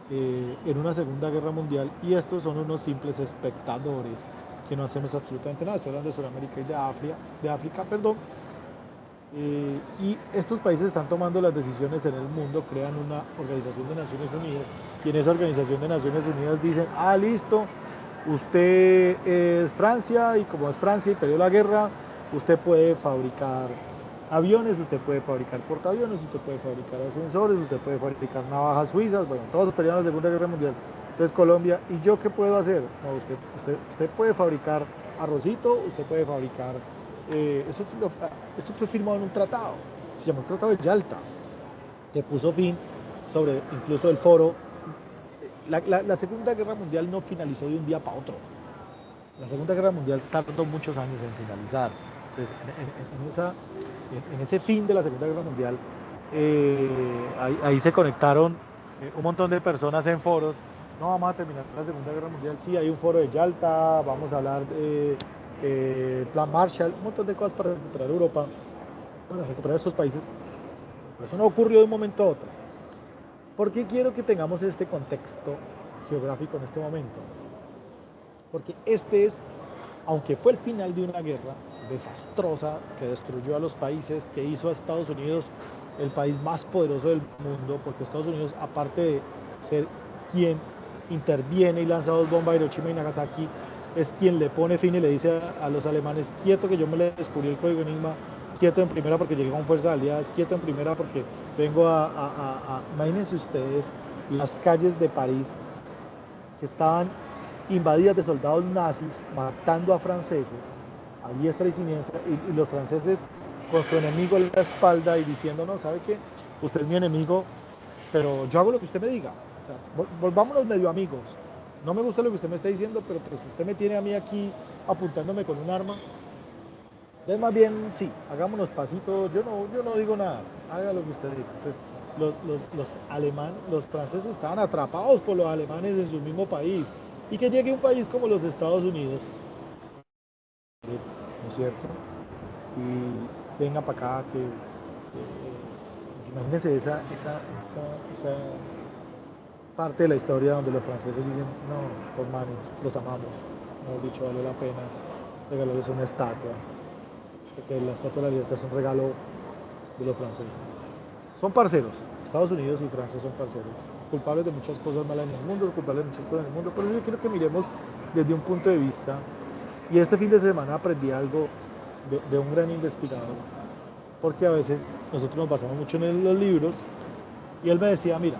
en una Segunda Guerra Mundial, y estos son unos simples espectadores que no hacemos absolutamente nada. Estoy hablando de Sudamérica y de África, perdón. Y estos países están tomando las decisiones en el mundo, crean una Organización de Naciones Unidas, y en esa Organización de Naciones Unidas dicen, listo, usted es Francia, y como es Francia y perdió la guerra, usted puede fabricar aviones, usted puede fabricar portaaviones, usted puede fabricar ascensores, usted puede fabricar navajas suizas. Bueno, todos pelearon la Segunda Guerra Mundial. Entonces Colombia, ¿y yo qué puedo hacer? No, usted puede fabricar arrocito, usted puede fabricar, eso fue firmado en un tratado, se llamó el Tratado de Yalta, que puso fin sobre incluso el foro. La Segunda Guerra Mundial no finalizó de un día para otro. La Segunda Guerra Mundial tardó muchos años en finalizar. Entonces, en ese fin de la Segunda Guerra Mundial, ahí se conectaron un montón de personas en foros. No, vamos a terminar la Segunda Guerra Mundial, sí, hay un foro de Yalta, vamos a hablar de Plan Marshall, un montón de cosas para recuperar Europa, para recuperar estos países. Pero eso no ocurrió de un momento a otro. ¿Por qué quiero que tengamos este contexto geográfico en este momento? Porque este es, aunque fue el final de una guerra desastrosa que destruyó a los países, que hizo a Estados Unidos el país más poderoso del mundo, porque Estados Unidos, aparte de ser quien interviene y lanza 2 bombas a Hiroshima y Nagasaki, es quien le pone fin y le dice a los alemanes, quieto que yo me le descubrí el código Enigma, quieto en primera porque llegué con fuerzas aliadas, quieto en primera porque vengo imagínense ustedes las calles de París que estaban invadidas de soldados nazis matando a franceses a diestra y siniestra, y los franceses con su enemigo en la espalda y diciendo, no, ¿sabe qué? Usted es mi enemigo, pero yo hago lo que usted me diga. O sea, volvámonos medio amigos. No me gusta lo que usted me está diciendo, pero pues usted me tiene a mí aquí apuntándome con un arma. Entonces, más bien, sí, hagámonos pasitos. Yo no digo nada. Haga lo que usted diga. Entonces, los franceses estaban atrapados por los alemanes en su mismo país. Y que llegue un país como los Estados Unidos, ¿no es cierto? Y venga para acá, imagínense parte de la historia donde los franceses dicen, no, por manos, los amamos, hemos dicho, vale la pena regalarles una estatua, porque la Estatua de la Libertad es un regalo de los franceses. Son parceros, Estados Unidos y Francia son parceros, culpables de muchas cosas malas en el mundo, culpables de muchas cosas en el mundo, pero yo quiero que miremos desde un punto de vista, y este fin de semana aprendí algo de un gran investigador, porque a veces nosotros nos basamos mucho en los libros, y él me decía, mira,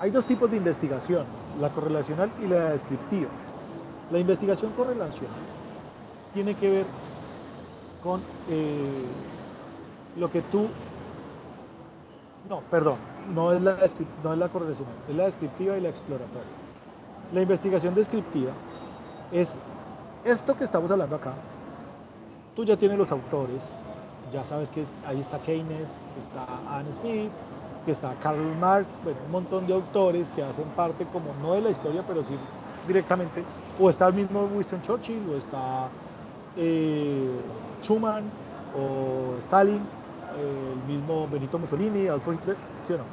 hay dos tipos de investigación, la correlacional y la descriptiva. La investigación correlacional tiene que ver con lo que tú... No, perdón, no es la correlacional, es la descriptiva y la exploratoria. La investigación descriptiva es esto que estamos hablando acá. Tú ya tienes los autores, ya sabes que ahí está Keynes, que está Adam Smith, que está Karl Marx, bueno, un montón de autores que hacen parte como no de la historia, pero sí directamente, o está el mismo Winston Churchill, o está Schuman, o Stalin, el mismo Benito Mussolini, Adolfo Hitler, ¿sí o no?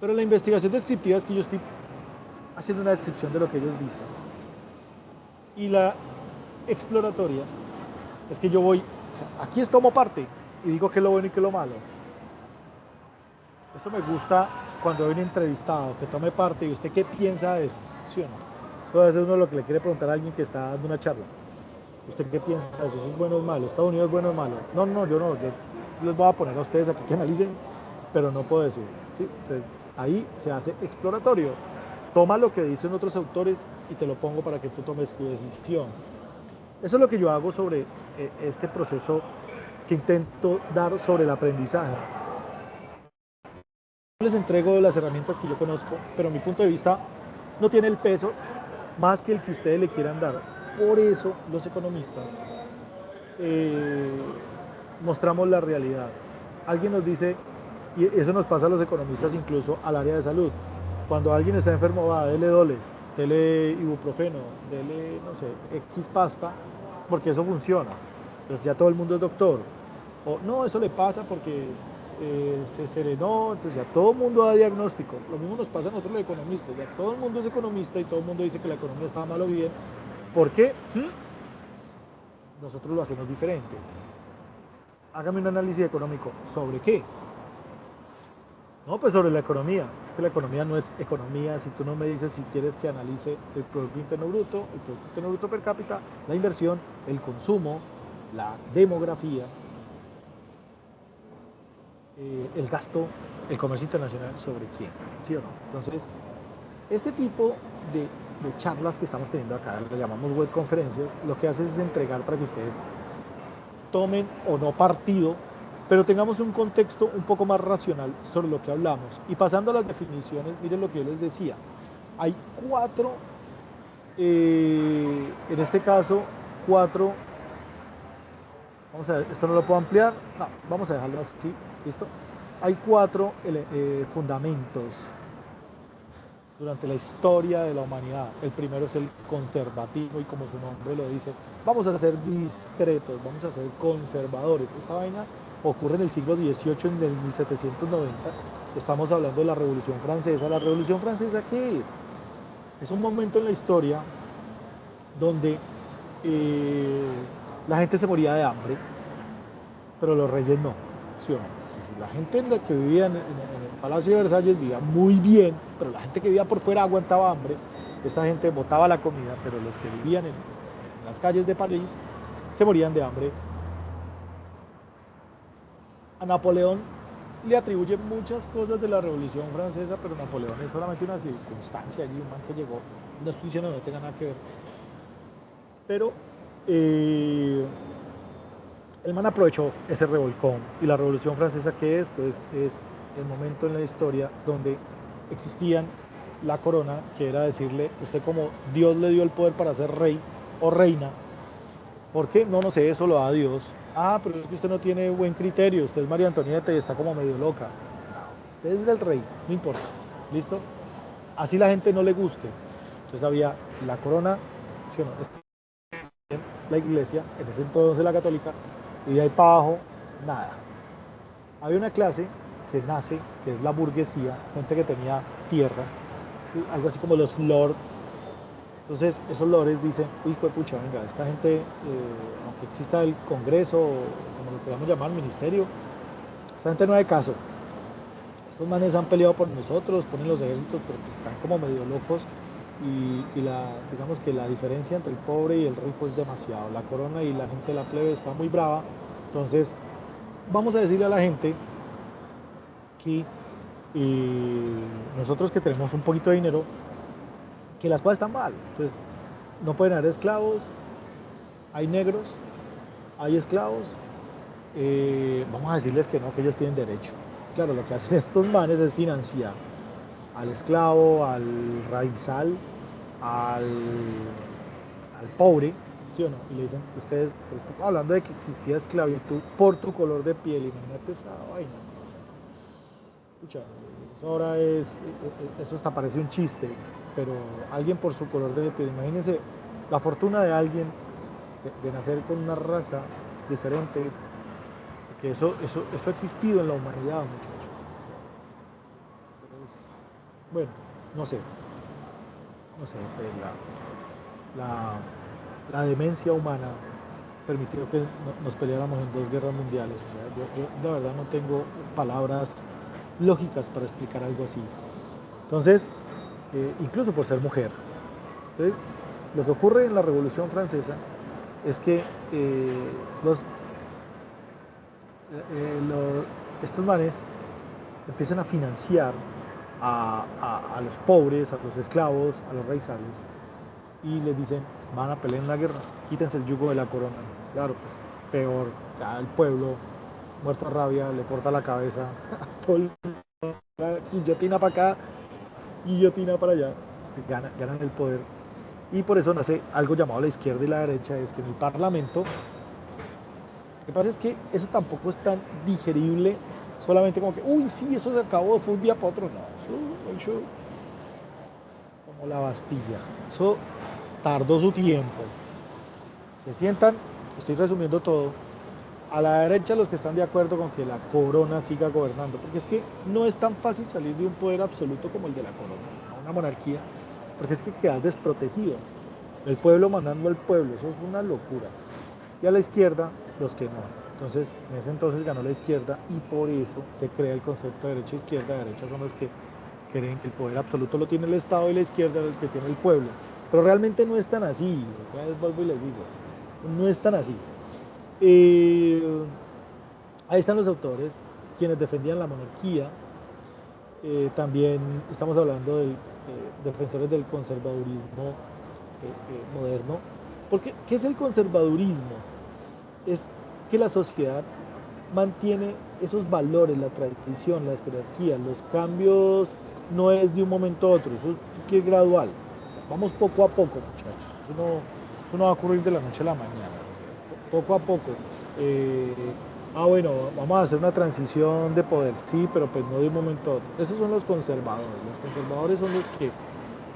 Pero la investigación descriptiva es que yo estoy haciendo una descripción de lo que ellos dicen. Y la exploratoria es que yo voy, o sea, aquí tomo parte y digo qué es lo bueno y qué es lo malo. Eso me gusta cuando hay un entrevistado que tome parte y usted qué piensa de eso, ¿sí o no? Eso a veces uno lo que le quiere preguntar a alguien que está dando una charla. ¿Usted qué piensa de eso? ¿Eso es bueno o malo? ¿Estados Unidos es bueno o malo? No, yo no, yo les voy a poner a ustedes aquí que analicen, pero no puedo decir, ¿sí? Entonces, ahí se hace exploratorio. Toma lo que dicen otros autores y te lo pongo para que tú tomes tu decisión. Eso es lo que yo hago sobre este proceso que intento dar sobre el aprendizaje. Les entrego las herramientas que yo conozco, pero mi punto de vista no tiene el peso más que el que ustedes le quieran dar. Por eso los economistas mostramos la realidad. Alguien nos dice, y eso nos pasa a los economistas incluso al área de salud, cuando alguien está enfermo, va, dele doles, dele ibuprofeno, dele, no sé, X pasta, porque eso funciona. Entonces ya todo el mundo es doctor. O no, eso le pasa porque se serenó, entonces ya todo el mundo da diagnósticos. Lo mismo nos pasa a nosotros los economistas, ya todo el mundo es economista y todo el mundo dice que la economía está mal o bien. ¿Por qué? Nosotros lo hacemos diferente. Hágame un análisis económico. ¿Sobre qué? No, pues sobre la economía. Es que la economía no es economía si tú no me dices si quieres que analice el Producto Interno Bruto, el Producto Interno Bruto per cápita, la inversión, el consumo, la demografía, el gasto, el comercio internacional, ¿sobre quién? ¿Sí o no? Entonces, este tipo de charlas que estamos teniendo acá, lo llamamos web conferencias, lo que hace es entregar para que ustedes tomen o no partido, pero tengamos un contexto un poco más racional sobre lo que hablamos. Y pasando a las definiciones, miren lo que yo les decía. Hay cuatro, en este caso, cuatro, vamos a ver, esto no lo puedo ampliar, no, vamos a dejarlo así, ¿listo? Hay cuatro fundamentos durante la historia de la humanidad. El primero es el conservatismo y como su nombre lo dice, vamos a ser discretos, vamos a ser conservadores. Esta vaina ocurre en el siglo XVIII, en el 1790. Estamos hablando de la Revolución Francesa. ¿La Revolución Francesa qué es? Es un momento en la historia donde la gente se moría de hambre, pero los reyes no, ¿sí o no? La gente que vivía en el Palacio de Versalles vivía muy bien, pero la gente que vivía por fuera aguantaba hambre. Esta gente botaba la comida, pero los que vivían en las calles de París se morían de hambre. A Napoleón le atribuyen muchas cosas de la Revolución Francesa, pero Napoleón es solamente una circunstancia allí, un man que llegó, no estoy diciendo que no tenga nada que ver, pero el man aprovechó ese revolcón. Y la Revolución Francesa, ¿qué es? Pues es el momento en la historia donde existían la corona, que era decirle, usted como Dios le dio el poder para ser rey o reina, ¿por qué? No sé, eso lo da Dios. Ah, pero es que usted no tiene buen criterio, usted es María Antonieta y está como medio loca. No, usted es el rey, no importa, ¿listo? Así la gente no le guste. Entonces había la corona, ¿sí o no? La iglesia, en ese entonces la católica, y de ahí para abajo, nada. Había una clase que nace, que es la burguesía, gente que tenía tierras, ¿sí? Algo así como los lords. Entonces esos lores dicen, uy, pucha, venga, esta gente, aunque exista el Congreso, o como lo queramos llamar, ministerio, esta gente no hay caso. Estos manes han peleado por nosotros, ponen los ejércitos, pero pues están como medio locos y digamos que la diferencia entre el pobre y el rico es demasiado. La corona y la gente de la plebe está muy brava. Entonces vamos a decirle a la gente que nosotros que tenemos un poquito de dinero, que las cosas están mal. Entonces no pueden haber esclavos, hay negros, hay esclavos, vamos a decirles que no, que ellos tienen derecho. Claro, lo que hacen estos manes es financiar al esclavo, al raizal, al pobre, ¿sí o no? Y le dicen, ustedes, pues, hablando de que existía esclavitud por tu color de piel, imagínate esa vaina. Escucha, eso ahora eso hasta parece un chiste, pero alguien por su color de piel, imagínense la fortuna de alguien de nacer con una raza diferente, que eso ha existido en la humanidad, muchachos. Bueno, no sé, pues la demencia humana permitió que nos peleáramos en 2 guerras mundiales. O sea, yo la verdad no tengo palabras lógicas para explicar algo así. Entonces, incluso por ser mujer. Entonces, lo que ocurre en la Revolución Francesa es que estos manes empiezan a financiar a los pobres, a los esclavos, a los raizales, y les dicen, van a pelear en la guerra, quítense el yugo de la corona. Claro, pues peor, ya el pueblo, muerto a rabia, le corta la cabeza, guillotina para acá, guillotina para allá, se ganan el poder. Y por eso nace algo llamado la izquierda y la derecha, es que en el Parlamento, lo que pasa es que eso tampoco es tan digerible, solamente como que, uy, sí, eso se acabó, fue un día para otro. No, eso como la Bastilla, eso tardó su tiempo. Se sientan, estoy resumiendo todo, a la derecha los que están de acuerdo con que la corona siga gobernando, porque es que no es tan fácil salir de un poder absoluto como el de la corona, a una monarquía, porque es que quedas desprotegido, el pueblo mandando al pueblo, eso es una locura. Y a la izquierda, los que no. Entonces, en ese entonces ganó la izquierda y por eso se crea el concepto de derecha e izquierda. De derecha son los que creen que el poder absoluto lo tiene el Estado y la izquierda es el que tiene el pueblo. Pero realmente no es tan así, ya les vuelvo y les digo, no es tan así. Ahí están los autores, quienes defendían la monarquía. También estamos hablando de defensores del conservadurismo moderno. Porque, ¿qué es el conservadurismo? Es que la sociedad mantiene esos valores, la tradición, la jerarquía, los cambios no es de un momento a otro, eso es gradual. O sea, vamos poco a poco, muchachos. Eso no va a ocurrir de la noche a la mañana. Poco a poco. Bueno, vamos a hacer una transición de poder, sí, pero pues no de un momento a otro. Esos son los conservadores. Los conservadores son los que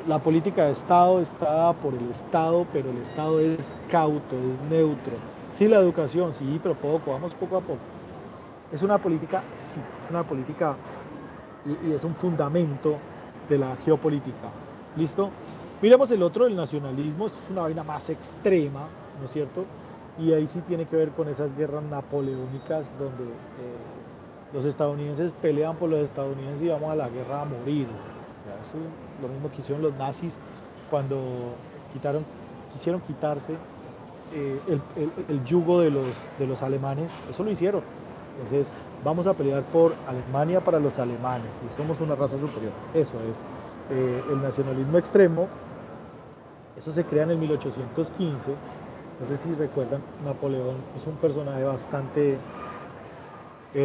la política de Estado está dada por el Estado, pero el Estado es cauto, es neutro. Sí, la educación, sí, pero poco, vamos poco a poco. Es una política, sí, es una política y es un fundamento de la geopolítica. ¿Listo? Miremos el otro, el nacionalismo, esto es una vaina más extrema, ¿no es cierto? Y ahí sí tiene que ver con esas guerras napoleónicas donde los estadounidenses pelean por los estadounidenses y vamos a la guerra a morir. Ya, eso es lo mismo que hicieron los nazis cuando quisieron quitarse el yugo de los alemanes, eso lo hicieron. Entonces, vamos a pelear por Alemania para los alemanes y somos una raza superior. Eso es el nacionalismo extremo. Eso se crea en el 1815. No sé si recuerdan, Napoleón es un personaje bastante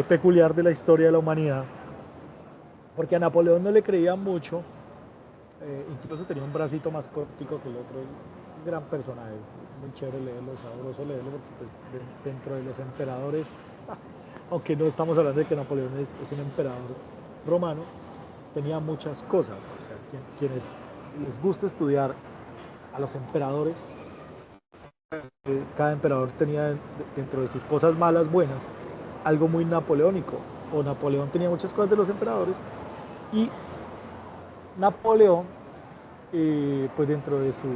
peculiar de la historia de la humanidad, porque a Napoleón no le creían mucho, incluso tenía un bracito más cortico que el otro, un gran personaje, muy chévere leerlo, sabroso leerlo, porque pues, dentro de los emperadores, aunque no estamos hablando de que Napoleón es un emperador romano, tenía muchas cosas. O sea, quienes les gusta estudiar a los emperadores, cada emperador tenía dentro de sus cosas malas, buenas, algo muy napoleónico. o Napoleón tenía muchas cosas de los emperadores, y Napoleón, pues dentro de sus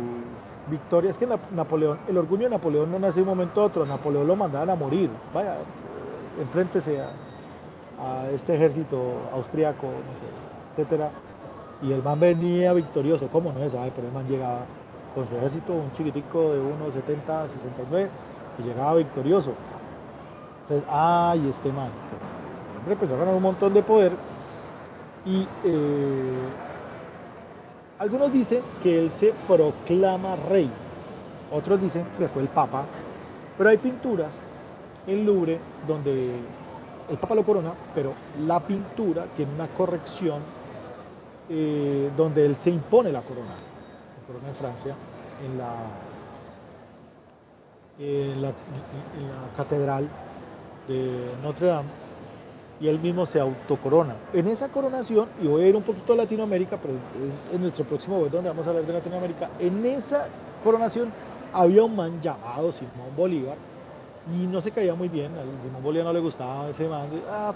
victorias, que Napoleón, el orgullo de Napoleón no nace de un momento a otro, Napoleón lo mandaban a morir, vaya, enfréntese a este ejército austriaco, no sé, etcétera, y el man venía victorioso, ¿cómo no se sabe? Pero el man llegaba con su ejército, un chiquitico de 1,70, 69, y llegaba victorioso. Entonces, ¡ay, este man! El hombre empezó a ganar un montón de poder y algunos dicen que él se proclama rey, otros dicen que fue el papa, pero hay pinturas en Louvre donde el papa lo corona, pero la pintura tiene una corrección donde él se impone la corona en Francia, en la catedral de Notre Dame, y él mismo se autocorona. En esa coronación, y voy a ir un poquito a Latinoamérica, pero es en nuestro próximo web donde vamos a hablar de Latinoamérica, en esa coronación había un man llamado Simón Bolívar, y no se caía muy bien, a Simón Bolívar no le gustaba ese man,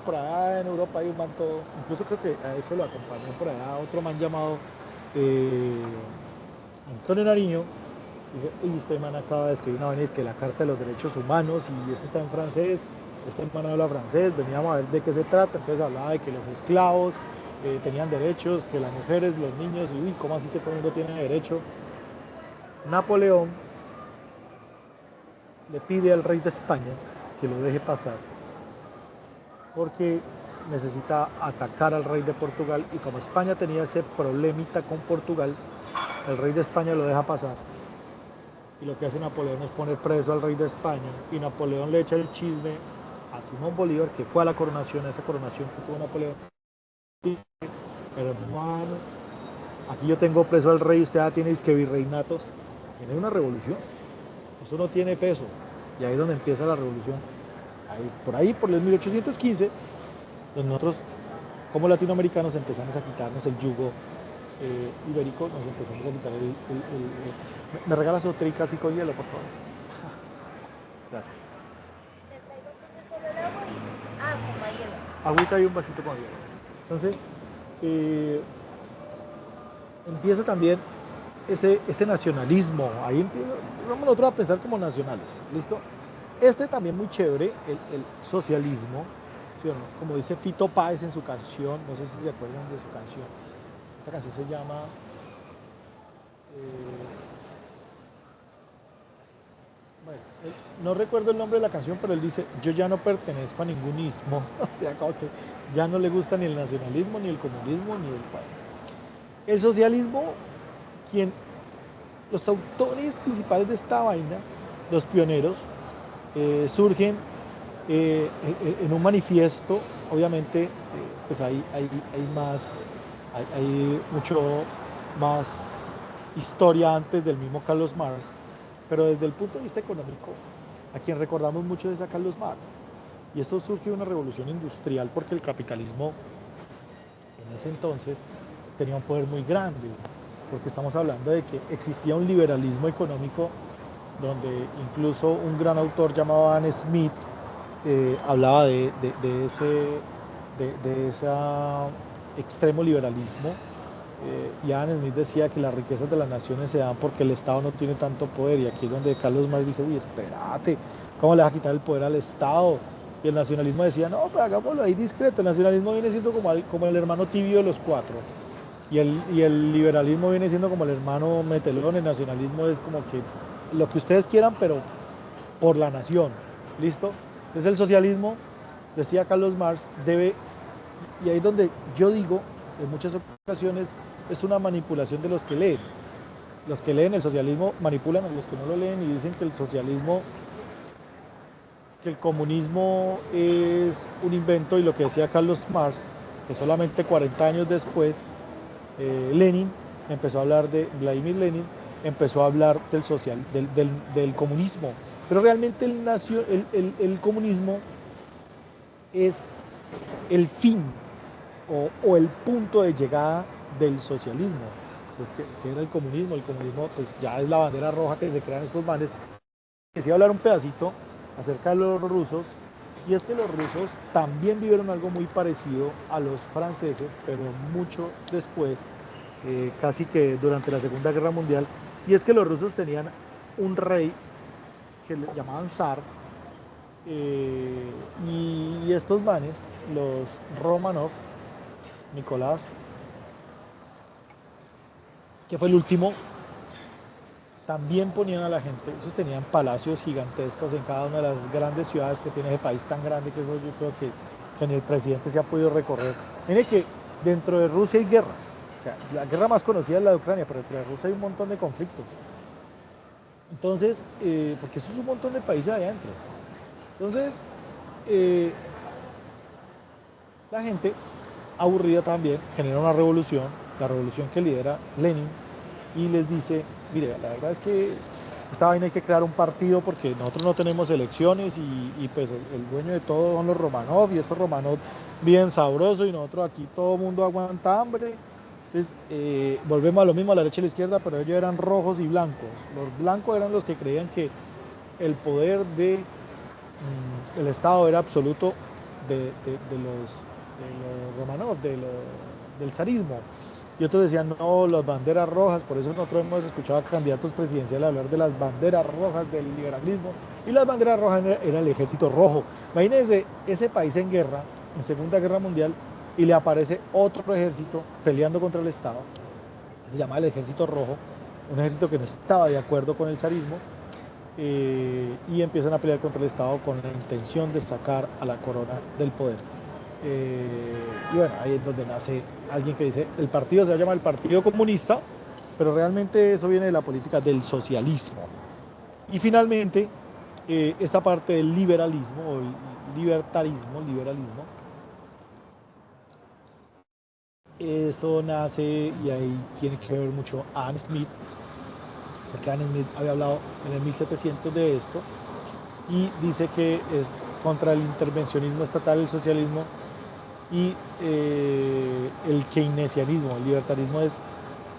por allá en Europa hay un man todo, incluso creo que a eso lo acompañó por allá otro man llamado Antonio Nariño. Dice, uy, este man acaba de escribir una vaina, es que la Carta de los Derechos Humanos, y eso está en francés, este man habla francés, veníamos a ver de qué se trata, entonces hablaba de que los esclavos tenían derechos, que las mujeres, los niños, y uy, ¿cómo así que todo el mundo tiene derecho? Napoleón le pide al rey de España que lo deje pasar, porque necesita atacar al rey de Portugal, y como España tenía ese problemita con Portugal, el rey de España lo deja pasar. Y lo que hace Napoleón es poner preso al rey de España, y Napoleón le echa el chisme a Simón Bolívar, que fue a la coronación, a esa coronación que tuvo Napoleón. Pero hermano, aquí yo tengo preso al rey, usted ya tiene que virreinatos. Tiene una revolución, eso no tiene peso, y ahí es donde empieza la revolución. Ahí por el 1815, donde nosotros como latinoamericanos empezamos a quitarnos el yugo ibérico, nos empezamos a quitar ¿Me regalas otra casi con hielo, por favor? Gracias. Te traigo entonces solo el agua y... con hielo. Agüita y un vasito con hielo. Entonces, empieza también ese nacionalismo. Ahí empezamos nosotros a pensar como nacionales. ¿Listo? También muy chévere, el socialismo, ¿sí o no? Como dice Fito Páez en su canción, no sé si se acuerdan de su canción. Esa canción se llama... bueno, no recuerdo el nombre de la canción, pero él dice, yo ya no pertenezco a ningún ismo. O sea, como que ya no le gusta ni el nacionalismo, ni el comunismo, ni el... El socialismo, los autores principales de esta vaina, los pioneros, surgen en un manifiesto. Obviamente, pues hay mucho más historia antes del mismo Carlos Marx, pero desde el punto de vista económico, a quien recordamos mucho es a Carlos Marx. Y esto surge de una revolución industrial, porque el capitalismo en ese entonces tenía un poder muy grande, porque estamos hablando de que existía un liberalismo económico donde incluso un gran autor llamado Adam Smith hablaba de ese extremo liberalismo, y Adam Smith decía que las riquezas de las naciones se dan porque el Estado no tiene tanto poder, y aquí es donde Carlos Marx dice, uy, espérate, ¿cómo le vas a quitar el poder al Estado? Y el nacionalismo decía, no, pues hagámoslo ahí discreto, el nacionalismo viene siendo como el hermano tibio de los cuatro, y el liberalismo viene siendo como el hermano metelón. El nacionalismo es como que lo que ustedes quieran, pero por la nación, ¿listo? Entonces el socialismo, decía Carlos Marx, y ahí es donde yo digo, en muchas ocasiones, es una manipulación de los que leen. Los que leen el socialismo manipulan a los que no lo leen y dicen que el comunismo es un invento, y lo que decía Carlos Marx, que solamente 40 años después, Lenin empezó a hablar Vladimir Lenin empezó a hablar del comunismo, pero realmente el comunismo es el fin o el punto de llegada del socialismo. Pues, ¿qué era el comunismo? El comunismo pues ya es la bandera roja que se crean estos manes. Quisiera hablar un pedacito acerca de los rusos, Y es que los rusos también vivieron algo muy parecido a los franceses, pero mucho después, casi que durante la Segunda Guerra Mundial. Y es que los rusos tenían un rey que le llamaban zar, y estos manes, los Romanov, Nicolás, que fue el último, también ponían a la gente, ellos tenían palacios gigantescos en cada una de las grandes ciudades que tiene ese país tan grande, que eso yo creo que ni el presidente se ha podido recorrer. Mire que dentro de Rusia hay guerras, o sea, la guerra más conocida es la de Ucrania, pero dentro de Rusia hay un montón de conflictos. Entonces, porque eso es un montón de países allá adentro. Entonces, la gente aburrida también genera una revolución, la revolución que lidera Lenin, y les dice, mire, la verdad es que esta vaina hay que crear un partido porque nosotros no tenemos elecciones y pues el dueño de todo son los Romanov, y estos Romanov bien sabrosos y nosotros aquí todo el mundo aguanta hambre. Entonces volvemos a lo mismo, a la derecha y a la izquierda, pero ellos eran rojos y blancos. Los blancos eran los que creían que el poder de el Estado era absoluto de los Romanov, del zarismo. Y otros decían, no, las banderas rojas, por eso nosotros hemos escuchado a candidatos presidenciales hablar de las banderas rojas del liberalismo, y las banderas rojas era el ejército rojo. Imagínense ese país en guerra, en Segunda Guerra Mundial, y le aparece otro ejército peleando contra el Estado, se llama el ejército rojo, un ejército que no estaba de acuerdo con el zarismo, y empiezan a pelear contra el Estado con la intención de sacar a la corona del poder. Y bueno, ahí es donde nace alguien que dice, el partido se va a llamar el Partido Comunista, pero realmente eso viene de la política del socialismo. Y finalmente, esta parte del liberalismo, o liberalismo, eso nace, y ahí tiene que ver mucho Adam Smith, porque Adam Smith había hablado en el 1700 de esto, y dice que es contra el intervencionismo estatal, el socialismo, y el keynesianismo. El libertarismo es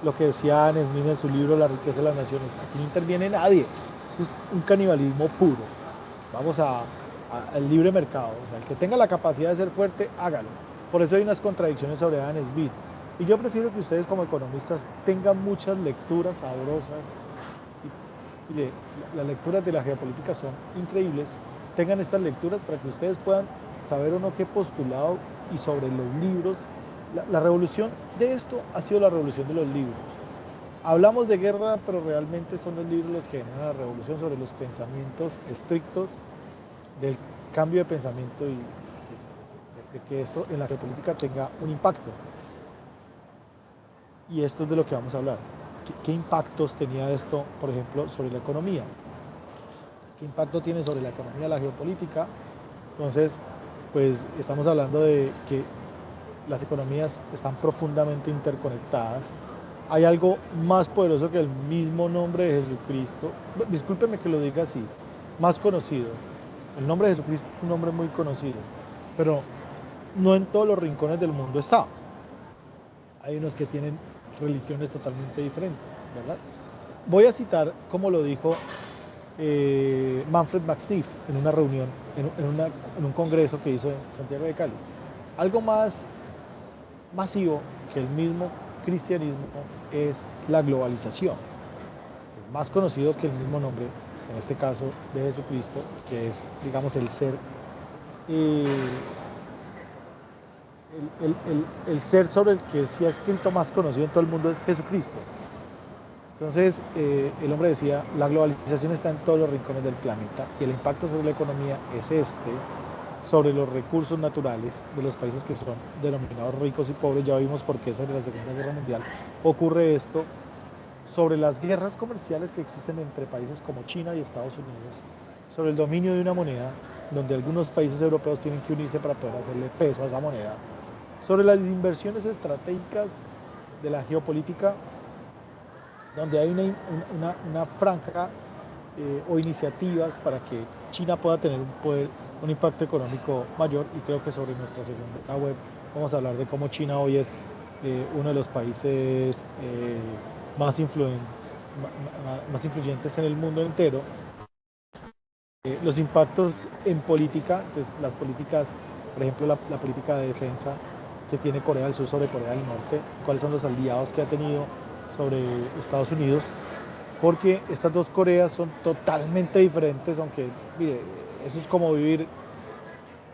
lo que decía Adam Smith en su libro La riqueza de las naciones. Aquí no interviene nadie, eso es un canibalismo puro. Vamos al libre mercado, o sea, el que tenga la capacidad de ser fuerte, hágalo. Por eso hay unas contradicciones sobre Adam Smith. Y yo prefiero que ustedes como economistas tengan muchas lecturas sabrosas. Las lecturas de la geopolítica son increíbles. Tengan estas lecturas para que ustedes puedan saber o no qué postulado, y sobre los libros. La revolución de esto ha sido la revolución de los libros. Hablamos de guerra, pero realmente son los libros los que generan la revolución sobre los pensamientos estrictos del cambio de pensamiento, y de que esto en la geopolítica tenga un impacto. Y esto es de lo que vamos a hablar. ¿Qué impactos tenía esto, por ejemplo, sobre la economía? ¿Qué impacto tiene sobre la economía la geopolítica? Entonces, pues estamos hablando de que las economías están profundamente interconectadas. Hay algo más poderoso que el mismo nombre de Jesucristo. Discúlpeme que lo diga así, más conocido. El nombre de Jesucristo es un nombre muy conocido, pero no en todos los rincones del mundo está. Hay unos que tienen religiones totalmente diferentes, ¿verdad? Voy a citar como lo dijo Manfred Max Neef en una reunión, en un congreso que hizo en Santiago de Cali. Algo más masivo que el mismo cristianismo es la globalización, más conocido que el mismo nombre, en este caso de Jesucristo, que es, digamos, el ser, el ser sobre el que se ha escrito más conocido en todo el mundo es Jesucristo. Entonces, el hombre decía, la globalización está en todos los rincones del planeta, y el impacto sobre la economía es sobre los recursos naturales de los países que son denominados ricos y pobres. Ya vimos por qué sobre la Segunda Guerra Mundial ocurre esto, sobre las guerras comerciales que existen entre países como China y Estados Unidos, sobre el dominio de una moneda, donde algunos países europeos tienen que unirse para poder hacerle peso a esa moneda, sobre las inversiones estratégicas de la geopolítica, donde hay una franja o iniciativas para que China pueda tener un impacto económico mayor. Y creo que sobre nuestra segunda web vamos a hablar de cómo China hoy es uno de los países más influyentes en el mundo entero, Los impactos en política, entonces las políticas, por ejemplo, la política de defensa que tiene Corea del Sur sobre Corea del Norte, cuáles son los aliados que ha tenido sobre Estados Unidos, porque estas dos Coreas son totalmente diferentes, aunque, mire, eso es como vivir,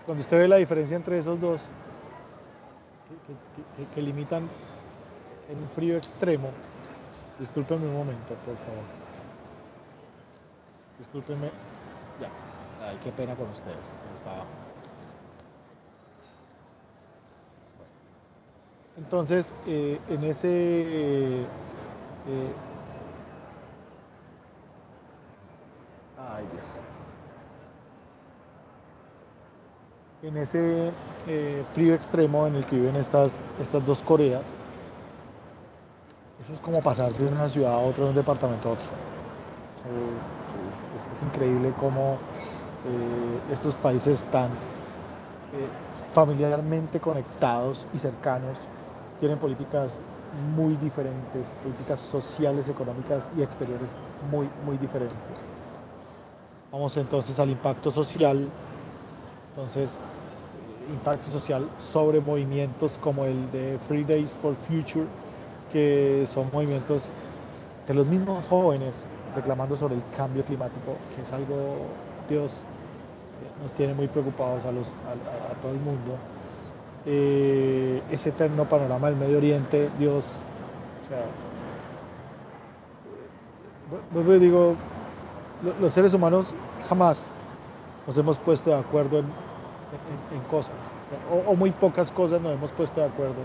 cuando usted ve la diferencia entre esos dos, que limitan en un frío extremo. Discúlpenme un momento, por favor. Discúlpenme. Ya. Ay, qué pena con ustedes. Estaba. Entonces, en ese... ay, Dios. En ese frío extremo en el que viven estas dos Coreas, eso es como pasar de una ciudad a otra, de un departamento a otro. Es increíble cómo estos países están familiarmente conectados y cercanos, tienen políticas muy diferentes, políticas sociales, económicas y exteriores muy, muy diferentes. Vamos entonces al impacto social. Entonces, impacto social sobre movimientos como el de Free Days for Future, que son movimientos de los mismos jóvenes reclamando sobre el cambio climático, que es algo, Dios, nos tiene muy preocupados a todo el mundo. Ese eterno panorama del Medio Oriente, Dios, o sea, vuelvo y digo, los seres humanos jamás nos hemos puesto de acuerdo en cosas, o muy pocas cosas nos hemos puesto de acuerdo.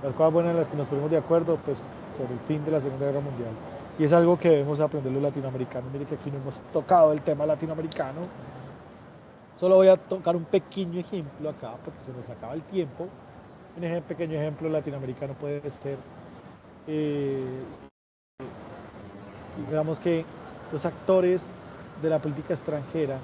Las cosas buenas en las que nos ponemos de acuerdo, pues sobre el fin de la Segunda Guerra Mundial. Y es algo que debemos aprender los latinoamericanos. Mire que aquí no hemos tocado el tema latinoamericano. Solo voy a tocar un pequeño ejemplo acá, porque se nos acaba el tiempo. Un pequeño ejemplo latinoamericano puede ser, digamos que los actores de la política extranjera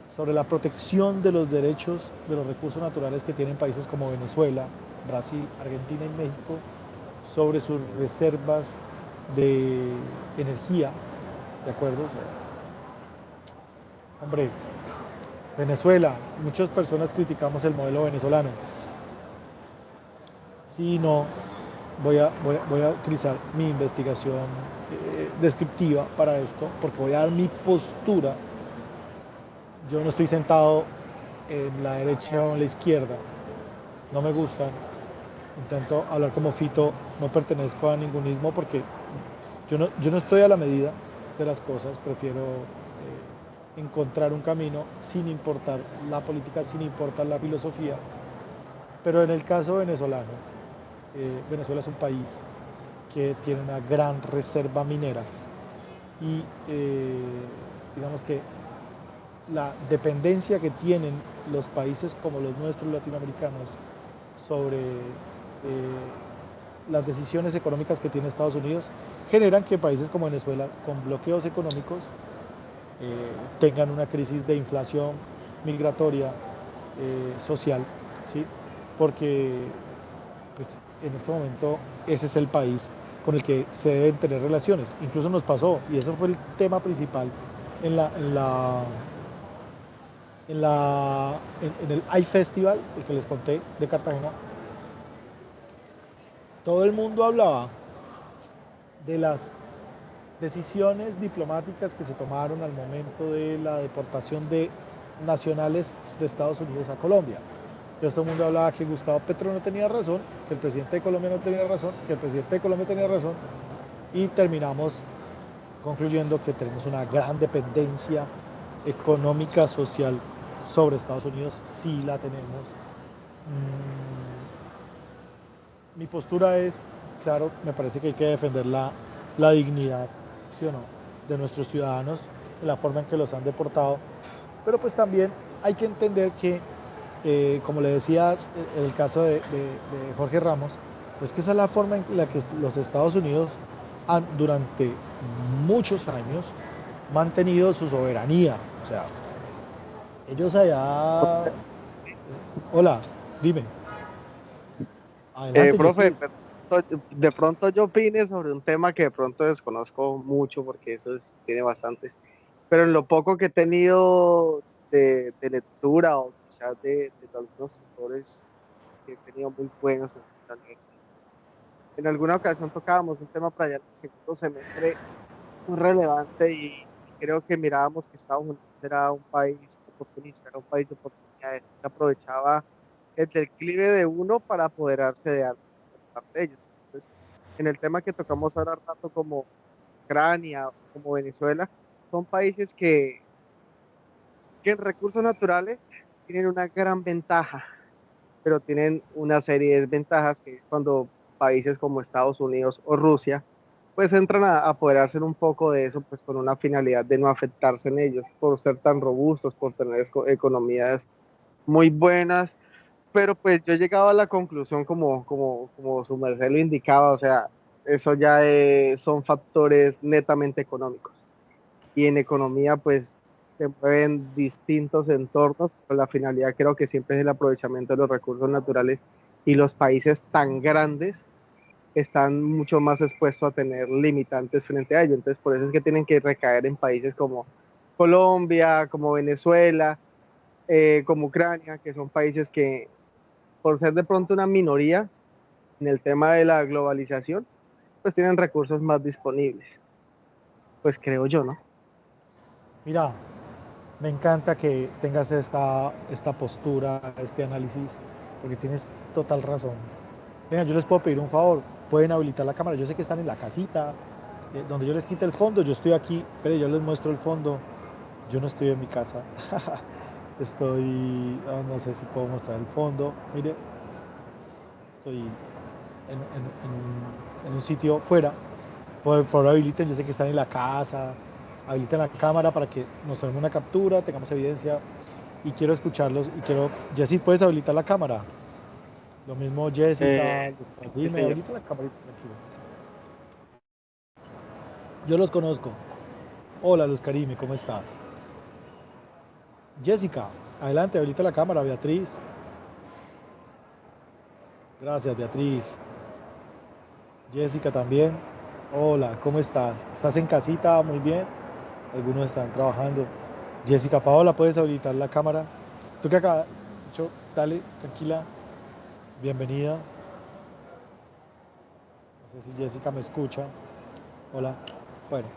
sobre la protección de los derechos de los recursos naturales que tienen países como Venezuela, Brasil, Argentina y México, sobre sus reservas de energía, ¿de acuerdo? Hombre, Venezuela, muchas personas criticamos el modelo venezolano. Sí, no, voy a utilizar mi investigación descriptiva para esto, porque voy a dar mi postura. Yo no estoy sentado en la derecha o en la izquierda, no me gustan. Intento hablar como Fito, no pertenezco a ningún ismo porque yo no estoy a la medida de las cosas, prefiero encontrar un camino sin importar la política, sin importar la filosofía. Pero en el caso venezolano, Venezuela es un país que tiene una gran reserva minera y digamos que la dependencia que tienen los países como los nuestros latinoamericanos sobre las decisiones económicas que tiene Estados Unidos generan que países como Venezuela, con bloqueos económicos, tengan una crisis de inflación migratoria, social, ¿sí? Porque pues, en este momento ese es el país con el que se deben tener relaciones. Incluso nos pasó, y eso fue el tema principal en el iFestival, el que les conté de Cartagena. Todo el mundo hablaba de las decisiones diplomáticas que se tomaron al momento de la deportación de nacionales de Estados Unidos a Colombia. Entonces todo el mundo hablaba que Gustavo Petro no tenía razón, que el presidente de Colombia no tenía razón, que el presidente de Colombia tenía razón, y terminamos concluyendo que tenemos una gran dependencia económica, social sobre Estados Unidos. Sí la tenemos. Mi postura es, claro, me parece que hay que defender la dignidad, ¿sí o no?, de nuestros ciudadanos, de la forma en que los han deportado, pero pues también hay que entender que, como le decía en el caso de Jorge Ramos, pues que esa es la forma en la que los Estados Unidos han durante muchos años mantenido su soberanía. O sea, ellos allá... Hola, dime. Adelante, Profe, Jessy. de pronto yo opine sobre un tema que de pronto desconozco mucho porque tiene bastantes. pero en lo poco que he tenido de lectura o quizás de algunos tutores que he tenido muy buenos en la universidad. En alguna ocasión tocábamos un tema para allá en el segundo semestre muy relevante y creo que mirábamos que Estados Unidos era un país oportunista, era un país de oportunidades, que aprovechaba el declive de uno para apoderarse de algo por parte de ellos. Entonces, en el tema que tocamos ahora rato como Ucrania, como Venezuela, son países que en recursos naturales tienen una gran ventaja, pero tienen una serie de desventajas que es cuando países como Estados Unidos o Rusia pues entran a apoderarse un poco de eso, pues con una finalidad de no afectarse en ellos, por ser tan robustos, por tener economías muy buenas, pero pues yo he llegado a la conclusión como su merced lo indicaba, o sea, eso ya son factores netamente económicos. Y en economía pues se mueven distintos entornos, pero la finalidad creo que siempre es el aprovechamiento de los recursos naturales y los países tan grandes están mucho más expuestos a tener limitantes frente a ello. Entonces, por eso es que tienen que recaer en países como Colombia, como Venezuela, como Ucrania, que son países que, por ser de pronto una minoría en el tema de la globalización, pues tienen recursos más disponibles. Pues creo yo, ¿no? Mira, me encanta que tengas esta postura, este análisis, porque tienes total razón. Venga, yo les puedo pedir un favor, pueden habilitar la cámara. Yo sé que están en la casita, donde yo les quite el fondo, yo estoy aquí, pero yo les muestro el fondo. Yo no estoy en mi casa, estoy, no sé si puedo mostrar el fondo. Mire, estoy en un sitio fuera. Por favor, habiliten, yo sé que están en la casa, habiliten la cámara para que nos tomemos una captura, tengamos evidencia y quiero escucharlos y quiero, Jessy, ¿puedes habilitar la cámara? Lo mismo Jessica, Sí, dime, señor. habilita la cámara, tranquilo. Yo los conozco. Hola, Luz Karime, ¿cómo estás? Jessica, adelante, habilita la cámara, Beatriz. Gracias, Beatriz. Jessica también. Hola, ¿cómo estás? ¿Estás en casita? Muy bien. Algunos están trabajando. Jessica, Paola, ¿puedes habilitar la cámara? Tú que acá, dale, tranquila. Bienvenida. No sé si Jessica me escucha. Hola. Bueno,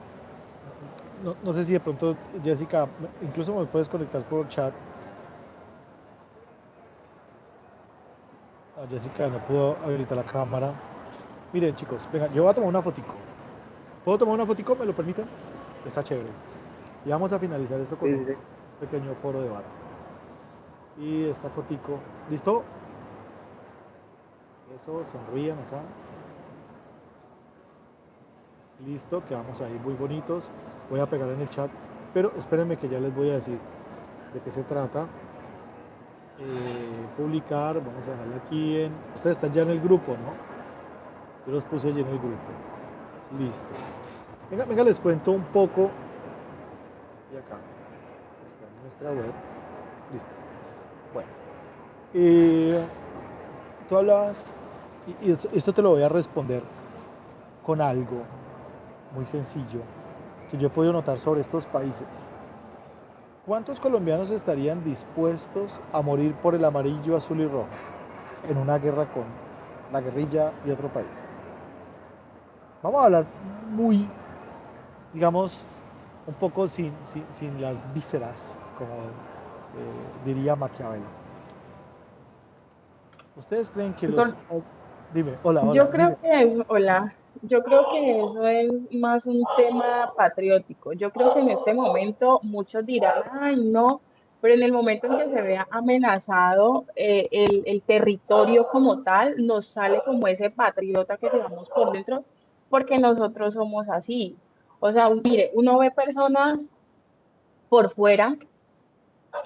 no sé si de pronto, Jessica, incluso me puedes conectar por chat. Jessica no pudo habilitar la cámara. Miren, chicos, venga, yo voy a tomar una fotico. ¿Puedo tomar una fotico? ¿Me lo permiten? Está chévere. Y vamos a finalizar esto con Sí, un sí. pequeño foro de debate. Y esta fotico. ¿Listo? Eso, sonrían acá. Listo, quedamos ahí muy bonitos. Voy a pegar en el chat, pero espérenme que ya les voy a decir de qué se trata. Publicar, vamos a dejarlo aquí en... Ustedes están ya en el grupo, ¿no? Yo los puse allí en el grupo. Listo. Venga, les cuento un poco. Y acá está en nuestra web. Listo. Bueno. Tú hablabas, y esto te lo voy a responder con algo muy sencillo que yo he podido notar sobre estos países. ¿Cuántos colombianos estarían dispuestos a morir por el amarillo, azul y rojo en una guerra con la guerrilla de otro país? Vamos a hablar muy, digamos, un poco sin las vísceras, como diría Maquiavelo. ¿Ustedes creen que los... Dime, Yo dime. creo que es, hola, yo creo que eso es más un tema patriótico. Yo creo que en este momento muchos dirán, ay, no, pero en el momento en que se vea amenazado el territorio como tal, nos sale como ese patriota que llevamos por dentro, porque nosotros somos así. O sea, mire, uno ve personas por fuera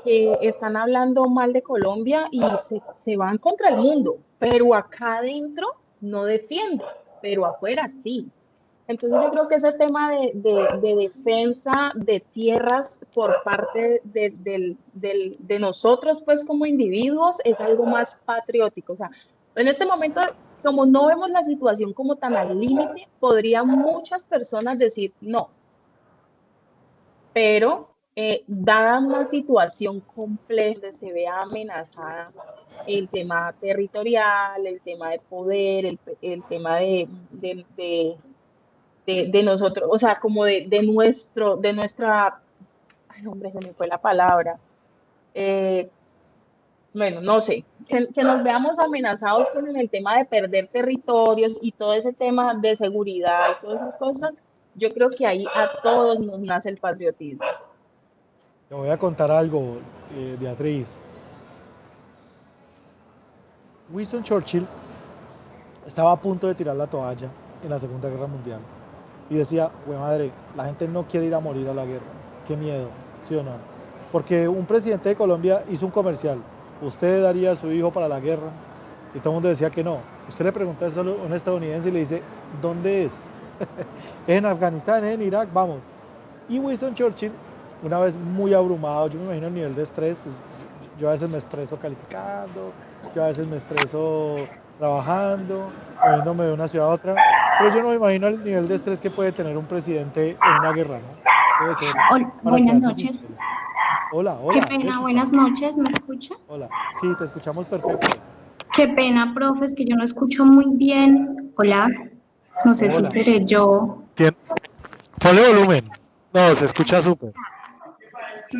que están hablando mal de Colombia y se van contra el mundo, pero acá adentro no defienden, pero afuera sí. Entonces yo creo que ese tema de defensa de tierras por parte de nosotros, pues como individuos, es algo más patriótico. O sea, en este momento, como no vemos la situación como tan al límite, podrían muchas personas decir, no, pero dada una situación compleja donde se ve amenazada el tema territorial, el tema de poder, el tema de nosotros, o sea, como de nuestra, ay, hombre, se me fue la palabra. Eh, bueno, no sé, que nos veamos amenazados con el tema de perder territorios y todo ese tema de seguridad y todas esas cosas, yo creo que ahí a todos nos nace el patriotismo. Te voy a contar algo, Beatriz. Winston Churchill estaba a punto de tirar la toalla en la Segunda Guerra Mundial y decía, güey madre, la gente no quiere ir a morir a la guerra, qué miedo, ¿sí o no? Porque un presidente de Colombia hizo un comercial, ¿usted daría a su hijo para la guerra? Y todo el mundo decía que no. Usted le pregunta eso a un estadounidense y le dice, ¿dónde es? ¿Es en Afganistán? ¿Es en Irak? Vamos. Y Winston Churchill, una vez muy abrumado, yo me imagino el nivel de estrés, pues yo a veces me estreso calificando, yo a veces me estreso trabajando, moviéndome de una ciudad a otra, pero yo no me imagino el nivel de estrés que puede tener un presidente en una guerra, ¿no? Debe ser para Buenas quedarse sin noches. pelo. Hola, Qué hola, pena, Jessica. buenas noches, ¿me escucha? Hola, sí, te escuchamos perfecto. Qué pena, profe, es que yo no escucho muy bien. Hola, no sé si Hola. seré yo. Ponle volumen. No, se escucha súper.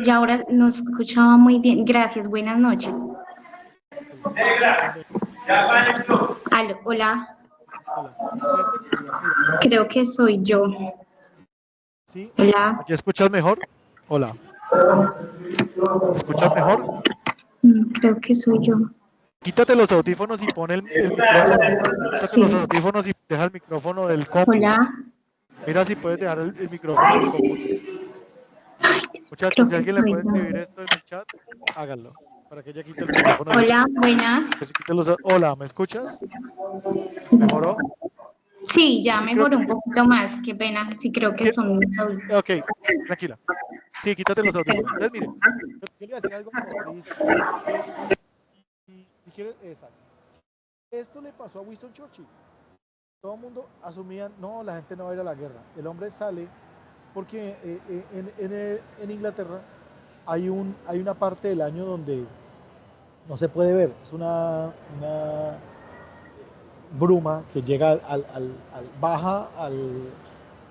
Ya ahora no escuchaba muy bien. Gracias, buenas noches. Aló, hola, Hola. creo que soy yo. ¿Sí? Hola, ¿Aquí escuchas mejor? Hola. ¿Me escuchas mejor? creo que soy yo. Quítate los audífonos y pon el micrófono. Quítate Sí, los audífonos y deja el micrófono del compu. hola, Mira si puedes dejar el micrófono del compu. Muchachos, creo si que alguien le soy puede escribir yo. esto en el chat, háganlo. Para que ella quite el micrófono del Hola, compu. buena. Que se quite Hola, ¿me escuchas? ¿Mejoró? Sí, ya Sí, creo mejoró que... un poquito más. Qué pena, sí creo que son mis audífonos. Ok, tranquila. Sí, quítate los audífonos. Entonces, mire, yo le iba a decir algo a Beatriz. Si quieres, exacto. Esto le pasó a Winston Churchill. Todo el mundo asumía, no, la gente no va a ir a la guerra. El hombre sale porque en Inglaterra hay una parte del año donde no se puede ver. Es una bruma que llega baja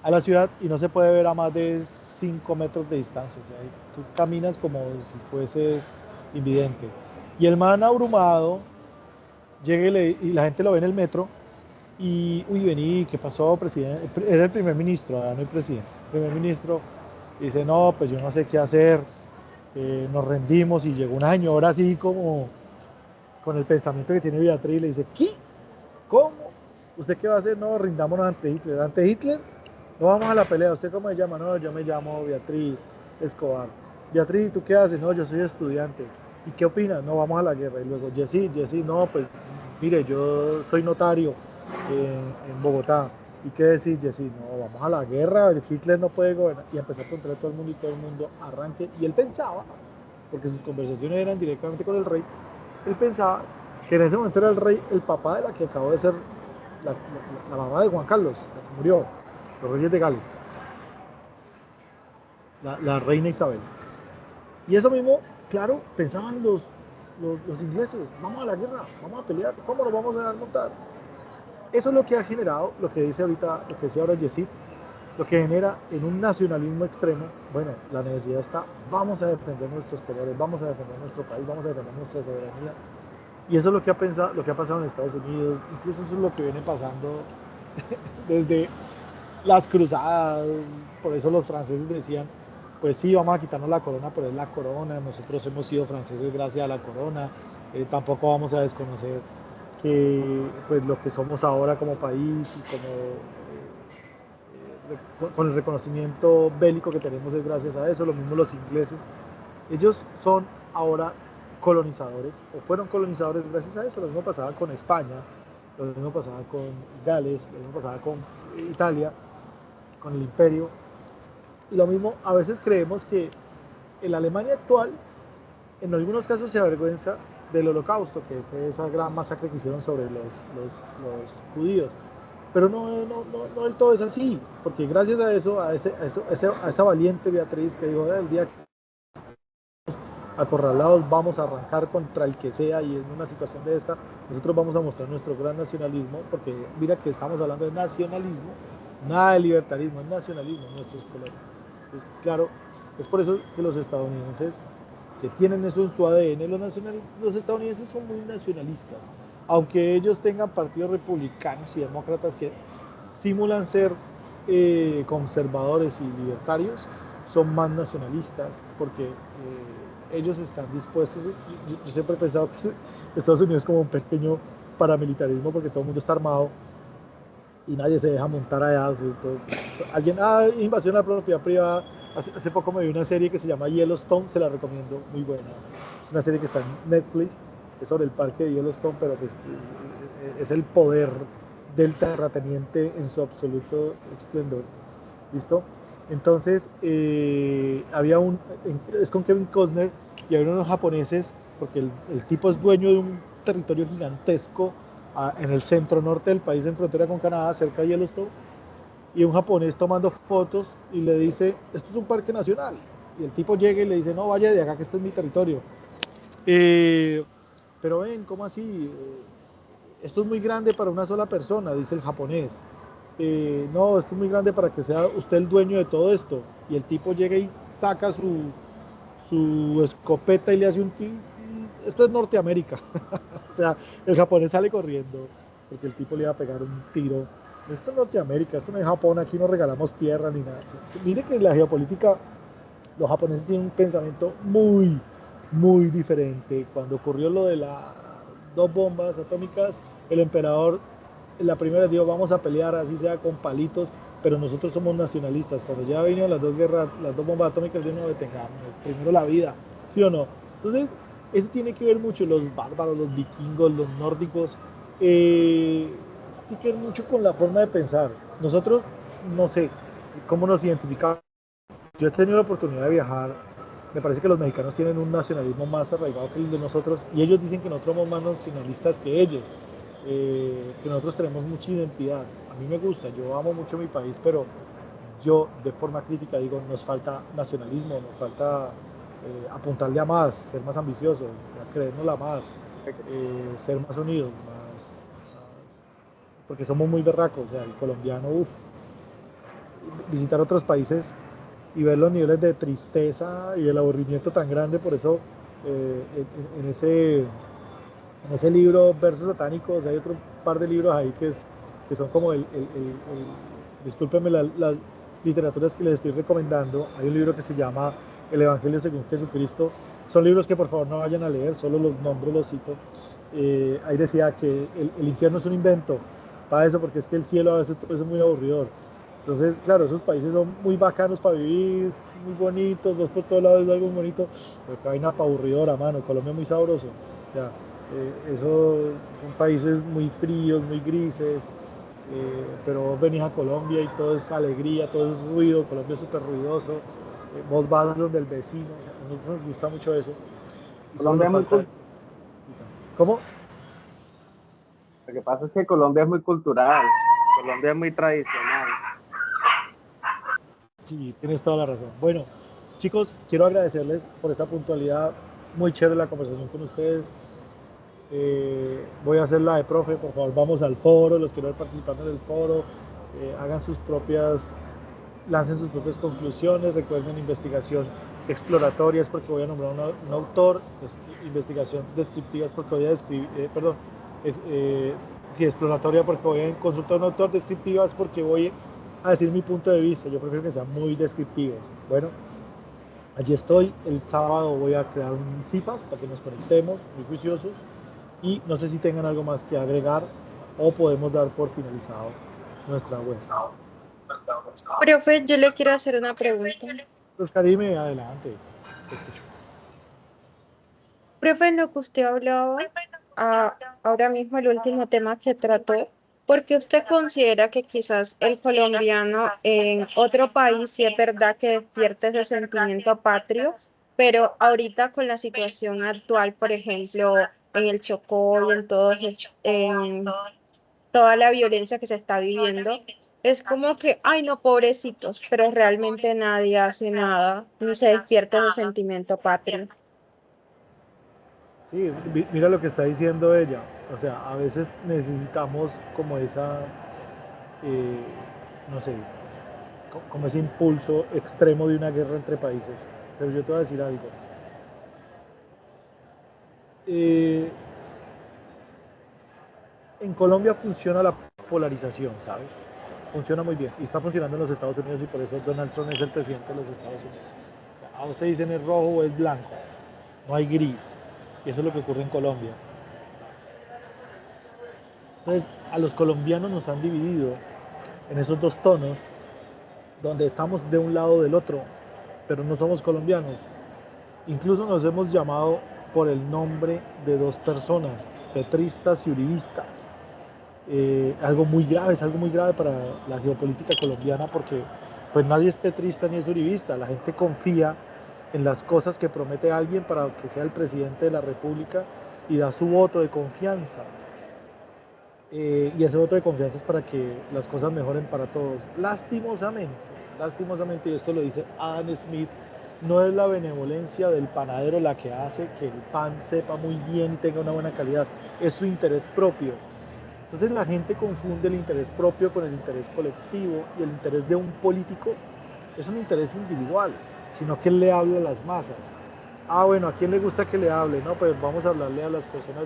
a la ciudad y no se puede ver a más de 5 metros de distancia. O sea, tú caminas como si fueses invidente. Y el man abrumado llega y la gente lo ve en el metro y, uy, vení, ¿qué pasó, presidente? Era el primer ministro, no el presidente. El primer ministro dice, no, pues yo no sé qué hacer, nos rendimos y llegó una señora así como con el pensamiento que tiene Beatriz y le dice, ¿qué? ¿Cómo? ¿Usted qué va a hacer? No, rindámonos ante Hitler. Ante Hitler no vamos a la pelea. ¿Usted cómo se llama? No, yo me llamo Beatriz Escobar. Beatriz, ¿tú qué haces? No, yo soy estudiante. ¿Y qué opinas? No, vamos a la guerra. Y luego, Jessy, no, pues mire, yo soy notario en Bogotá. ¿Y qué decís, Jessy? No, vamos a la guerra, Hitler no puede gobernar. Y empezó a contra todo el mundo y todo el mundo arranque. Y él pensaba, porque sus conversaciones eran directamente con el rey, él pensaba que en ese momento era el rey, el papá de la que acabó de ser la mamá de Juan Carlos, la que murió, los reyes de Gales, la reina Isabel. Y eso mismo, claro, pensaban los ingleses, vamos a la guerra, vamos a pelear, ¿cómo nos vamos a dar montar? Eso es lo que ha generado, lo que dice ahorita, lo que decía ahora Yesid, lo que genera en un nacionalismo extremo, bueno, la necesidad está, vamos a defender nuestros colores, vamos a defender nuestro país, vamos a defender nuestra soberanía. Y eso es lo que ha pasado en Estados Unidos, incluso eso es lo que viene pasando desde las cruzadas, por eso los franceses decían, pues sí, vamos a quitarnos la corona, pero es la corona, nosotros hemos sido franceses gracias a la corona, tampoco vamos a desconocer que pues lo que somos ahora como país y con el reconocimiento bélico que tenemos es gracias a eso, lo mismo los ingleses, ellos son ahora colonizadores o fueron colonizadores gracias a eso, lo mismo pasaba con España, lo mismo pasaba con Gales, lo mismo pasaba con Italia, con el imperio, y lo mismo a veces creemos que en la Alemania actual en algunos casos se avergüenza del holocausto, que fue esa gran masacre que hicieron sobre los judíos, pero no del todo es así, porque gracias a eso, a esa valiente Beatriz que dijo, el día acorralados vamos a arrancar contra el que sea y en una situación de esta, nosotros vamos a mostrar nuestro gran nacionalismo, porque mira que estamos hablando de nacionalismo, nada de libertarismo, es nacionalismo en nuestros colores. Pues claro, es por eso que los estadounidenses, que tienen eso en su ADN, los estadounidenses son muy nacionalistas, aunque ellos tengan partidos republicanos y demócratas que simulan ser conservadores y libertarios, son más nacionalistas porque ellos están dispuestos. Yo siempre he pensado que Estados Unidos es como un pequeño paramilitarismo porque todo el mundo está armado y nadie se deja montar allá. Alguien, invasión a la propiedad privada. Hace poco me vi una serie que se llama Yellowstone, se la recomiendo, muy buena. Es una serie que está en Netflix, es sobre el parque de Yellowstone, pero pues, es el poder del terrateniente en su absoluto esplendor. ¿Listo? Entonces, es con Kevin Costner y había unos japoneses, porque el tipo es dueño de un territorio gigantesco en el centro norte del país, en frontera con Canadá, cerca de Yellowstone, y un japonés tomando fotos y le dice, esto es un parque nacional. Y el tipo llega y le dice, no, vaya de acá que este es mi territorio. Pero ven, ¿cómo así? Esto es muy grande para una sola persona, dice el japonés. No, esto es muy grande para que sea usted el dueño de todo esto. Y el tipo llega y saca su escopeta y le hace un tiro. Esto es Norteamérica. O sea, el japonés sale corriendo porque el tipo le iba a pegar un tiro. Esto es Norteamérica, esto no es Japón, aquí no regalamos tierra ni nada. Mire que en la geopolítica los japoneses tienen un pensamiento muy diferente. Cuando ocurrió lo de las dos bombas atómicas, el emperador la primera dijo, vamos a pelear así sea con palitos, pero nosotros somos nacionalistas. Cuando ya vinieron las dos guerras, las dos bombas atómicas, yo no detengamos, primero la vida, ¿sí o no? Entonces, eso tiene que ver mucho, los bárbaros, los vikingos, los nórdicos, tiene que ver mucho con la forma de pensar. Nosotros, no sé, cómo nos identificamos. Yo he tenido la oportunidad de viajar. Me parece que los mexicanos tienen un nacionalismo más arraigado que el de nosotros y ellos dicen que nosotros somos más nacionalistas que ellos, que nosotros tenemos mucha identidad. A mí me gusta, yo amo mucho mi país, pero yo de forma crítica digo, nos falta nacionalismo, nos falta apuntarle a más, ser más ambiciosos, creérnosla más, ser más unidos, porque somos muy berracos. O sea, el colombiano, visitar otros países y ver los niveles de tristeza y el aburrimiento tan grande. Por eso en ese libro Versos Satánicos hay otro par de libros ahí que son como discúlpenme las literaturas que les estoy recomendando. Hay un libro que se llama El Evangelio según Jesucristo. Son libros que por favor no vayan a leer, solo los nombres los cito. Ahí decía que el infierno es un invento para eso, porque es que el cielo a veces es muy aburridor. Entonces, claro, esos países son muy bacanos para vivir, muy bonitos, dos por todos lados es algo muy bonito, pero que hay una aburridora, mano. Colombia es muy sabroso. Ya, eso son países muy fríos, muy grises, pero vos venís a Colombia y todo es alegría, todo es ruido. Colombia es súper ruidoso. Vos vas donde el vecino, o sea, a nosotros nos gusta mucho eso. Y solo Colombia nos es muy falta. ¿Cómo? Lo que pasa es que Colombia es muy cultural, Colombia es muy tradicional. Sí, tienes toda la razón. Bueno, chicos, quiero agradecerles por esta puntualidad. Muy chévere la conversación con ustedes. Voy a hacer la de profe, por favor, vamos al foro, los quiero ver participando en el foro. Hagan sus propias, lancen sus propias conclusiones. Recuerden, investigación exploratoria es porque voy a nombrar un autor, investigación descriptiva es porque voy a describir, perdón, sí, exploratoria porque voy a consultar a un autor, descriptiva es porque voy a decir mi punto de vista. Yo prefiero que sean muy descriptivos. Bueno, allí estoy. El sábado voy a crear un CIPAS para que nos conectemos, muy juiciosos. Y no sé si tengan algo más que agregar o podemos dar por finalizado nuestra web. Profe, yo le quiero hacer una pregunta. Pues Karime, adelante. Te escucho. Profe, lo que usted hablaba ahora mismo, el último tema que trató, ¿por qué usted considera que quizás el colombiano en otro país sí es verdad que despierte ese sentimiento patrio, pero ahorita con la situación actual, por ejemplo, en el Chocó y en toda la violencia que se está viviendo, es como que, ay no, pobrecitos, pero realmente nadie hace nada, ni se despierta ese sentimiento patrio. Sí, mira lo que está diciendo ella. O sea, a veces necesitamos como esa, eh, no sé, como ese impulso extremo de una guerra entre países. Pero yo te voy a decir algo. Eh, en Colombia funciona la polarización, ¿sabes? Funciona muy bien. Y está funcionando en los Estados Unidos y por eso Donald Trump es el presidente de los Estados Unidos. A usted dicen es rojo o es blanco. No hay gris. Y eso es lo que ocurre en Colombia. Entonces, a los colombianos nos han dividido en esos dos tonos, donde estamos de un lado o del otro, pero no somos colombianos. Incluso nos hemos llamado por el nombre de dos personas, petristas y uribistas. Algo muy grave, es algo muy grave para la geopolítica colombiana porque pues nadie es petrista ni es uribista, la gente confía en las cosas que promete alguien para que sea el presidente de la república y da su voto de confianza. Y ese voto de confianza es para que las cosas mejoren para todos. Lastimosamente, y esto lo dice Adam Smith, no es la benevolencia del panadero la que hace que el pan sepa muy bien y tenga una buena calidad, es su interés propio. Entonces la gente confunde el interés propio con el interés colectivo y el interés de un político es un interés individual, sino que él le habla a las masas. Ah, bueno, ¿a quién le gusta que le hable? No, pues vamos a hablarle a las personas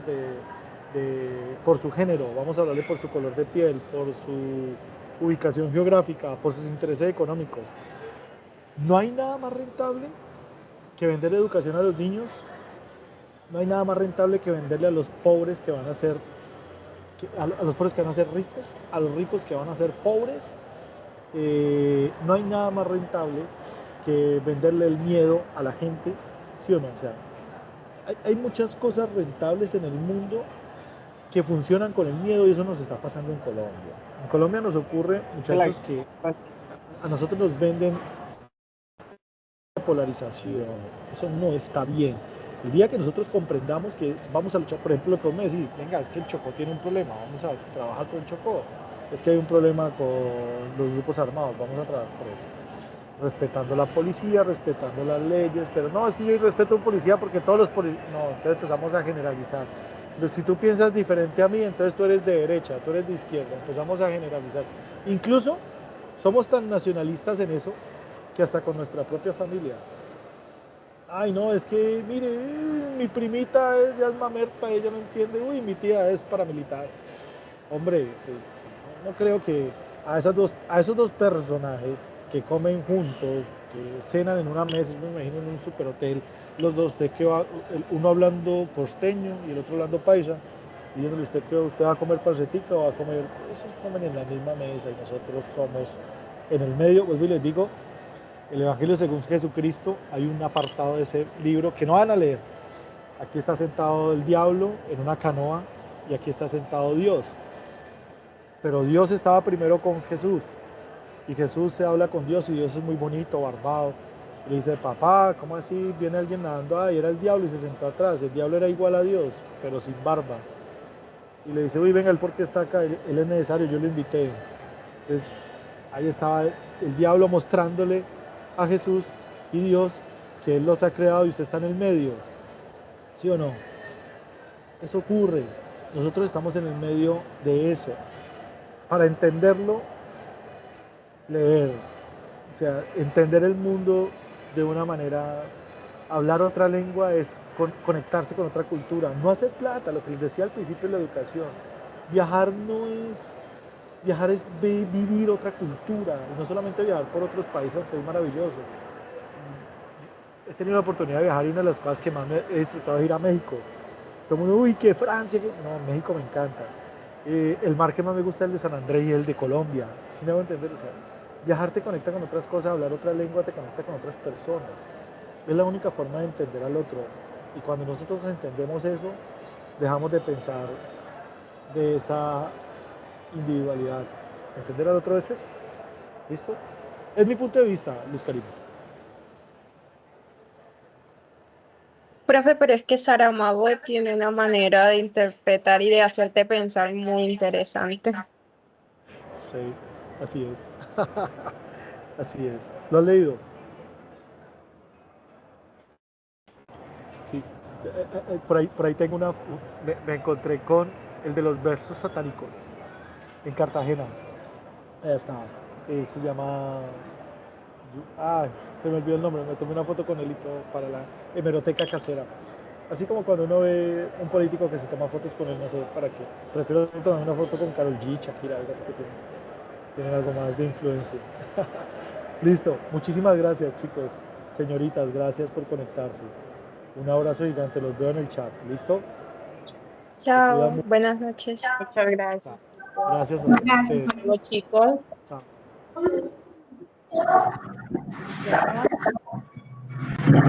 por su género, vamos a hablarle por su color de piel, por su ubicación geográfica, por sus intereses económicos. No hay nada más rentable que vender educación a los niños, no hay nada más rentable que venderle a los pobres que van a ser, a los pobres que van a ser ricos, a los ricos que van a ser pobres. No hay nada más rentable que venderle el miedo a la gente, ¿sí o no? O sea, hay muchas cosas rentables en el mundo que funcionan con el miedo y eso nos está pasando en Colombia. En Colombia nos ocurre, muchachos, que a nosotros nos venden polarización. Eso no está bien. El día que nosotros comprendamos que vamos a luchar, por ejemplo, lo que vos me decís, venga, es que el Chocó tiene un problema, vamos a trabajar con el Chocó. Es que hay un problema con los grupos armados, vamos a trabajar por eso. Respetando la policía, respetando las leyes, pero no, es que yo respeto a un policía porque todos los policías, no, entonces empezamos a generalizar. Pero si tú piensas diferente a mí, entonces tú eres de derecha, tú eres de izquierda, empezamos a generalizar. Incluso somos tan nacionalistas en eso que hasta con nuestra propia familia. Ay, no, es que, mire, mi primita es de alma mamerta, ella no entiende, uy, mi tía es paramilitar. Hombre, no creo que a esos dos personajes que comen juntos, que cenan en una mesa, yo me imagino en un superhotel, los dos, de que va, uno hablando costeño y el otro hablando paisa, diciéndole usted que usted va a comer pacetica o va a comer, esos comen en la misma mesa y nosotros somos en el medio, vuelvo y les digo, el Evangelio según Jesucristo, hay un apartado de ese libro que no van a leer. Aquí está sentado el diablo en una canoa y aquí está sentado Dios. Pero Dios estaba primero con Jesús y Jesús se habla con Dios y Dios es muy bonito, barbado. Y le dice, papá, ¿cómo así? Viene alguien nadando ahí, era el diablo y se sentó atrás. El diablo era igual a Dios, pero sin barba. Y le dice, uy, venga, ¿él por qué está acá? Él es necesario, yo lo invité. Entonces, ahí estaba el diablo mostrándole a Jesús y Dios que Él los ha creado y usted está en el medio. ¿Sí o no? Eso ocurre. Nosotros estamos en el medio de eso. Para entenderlo, leer. O sea, entender el mundo de una manera, hablar otra lengua es conectarse con otra cultura. No hacer plata, lo que les decía al principio de la educación. Viajar no es Viajar es vivir otra cultura, y no solamente viajar por otros países, que es maravilloso. He tenido la oportunidad de viajar y una de las cosas que más me he disfrutado es ir a México. Todo el mundo, uy, que Francia, que... No, México me encanta. El mar que más me gusta es el de San Andrés y el de Colombia. ¿Sí me hago entender? O sea, viajar te conecta con otras cosas, hablar otra lengua te conecta con otras personas. Es la única forma de entender al otro. Y cuando nosotros entendemos eso, dejamos de pensar de esa individualidad. Entender al otro es eso. ¿Listo? Es mi punto de vista, Luz Karina. Profe, pero es que Saramago tiene una manera de interpretar y de hacerte pensar muy interesante. Sí, así es. Así es. ¿Lo has leído? Sí. Por ahí tengo me encontré con el de los versos satánicos en Cartagena. Ahí está. Se llama. Se me olvidó el nombre. Me tomé una foto con él y todo para la hemeroteca casera. Así como cuando uno ve un político que se toma fotos con él, no sé para qué. Prefiero tomar una foto con Karol G, Shakira, algo así que tienen algo más de influencia. Listo. Muchísimas gracias, chicos. Señoritas, gracias por conectarse. Un abrazo gigante. Los veo en el chat. ¿Listo? Se cuidan Chao, mucho. buenas noches. Muchas gracias, chicos. Gracias a Gracias. ustedes. Hasta luego, chicos. Chao. Ya está.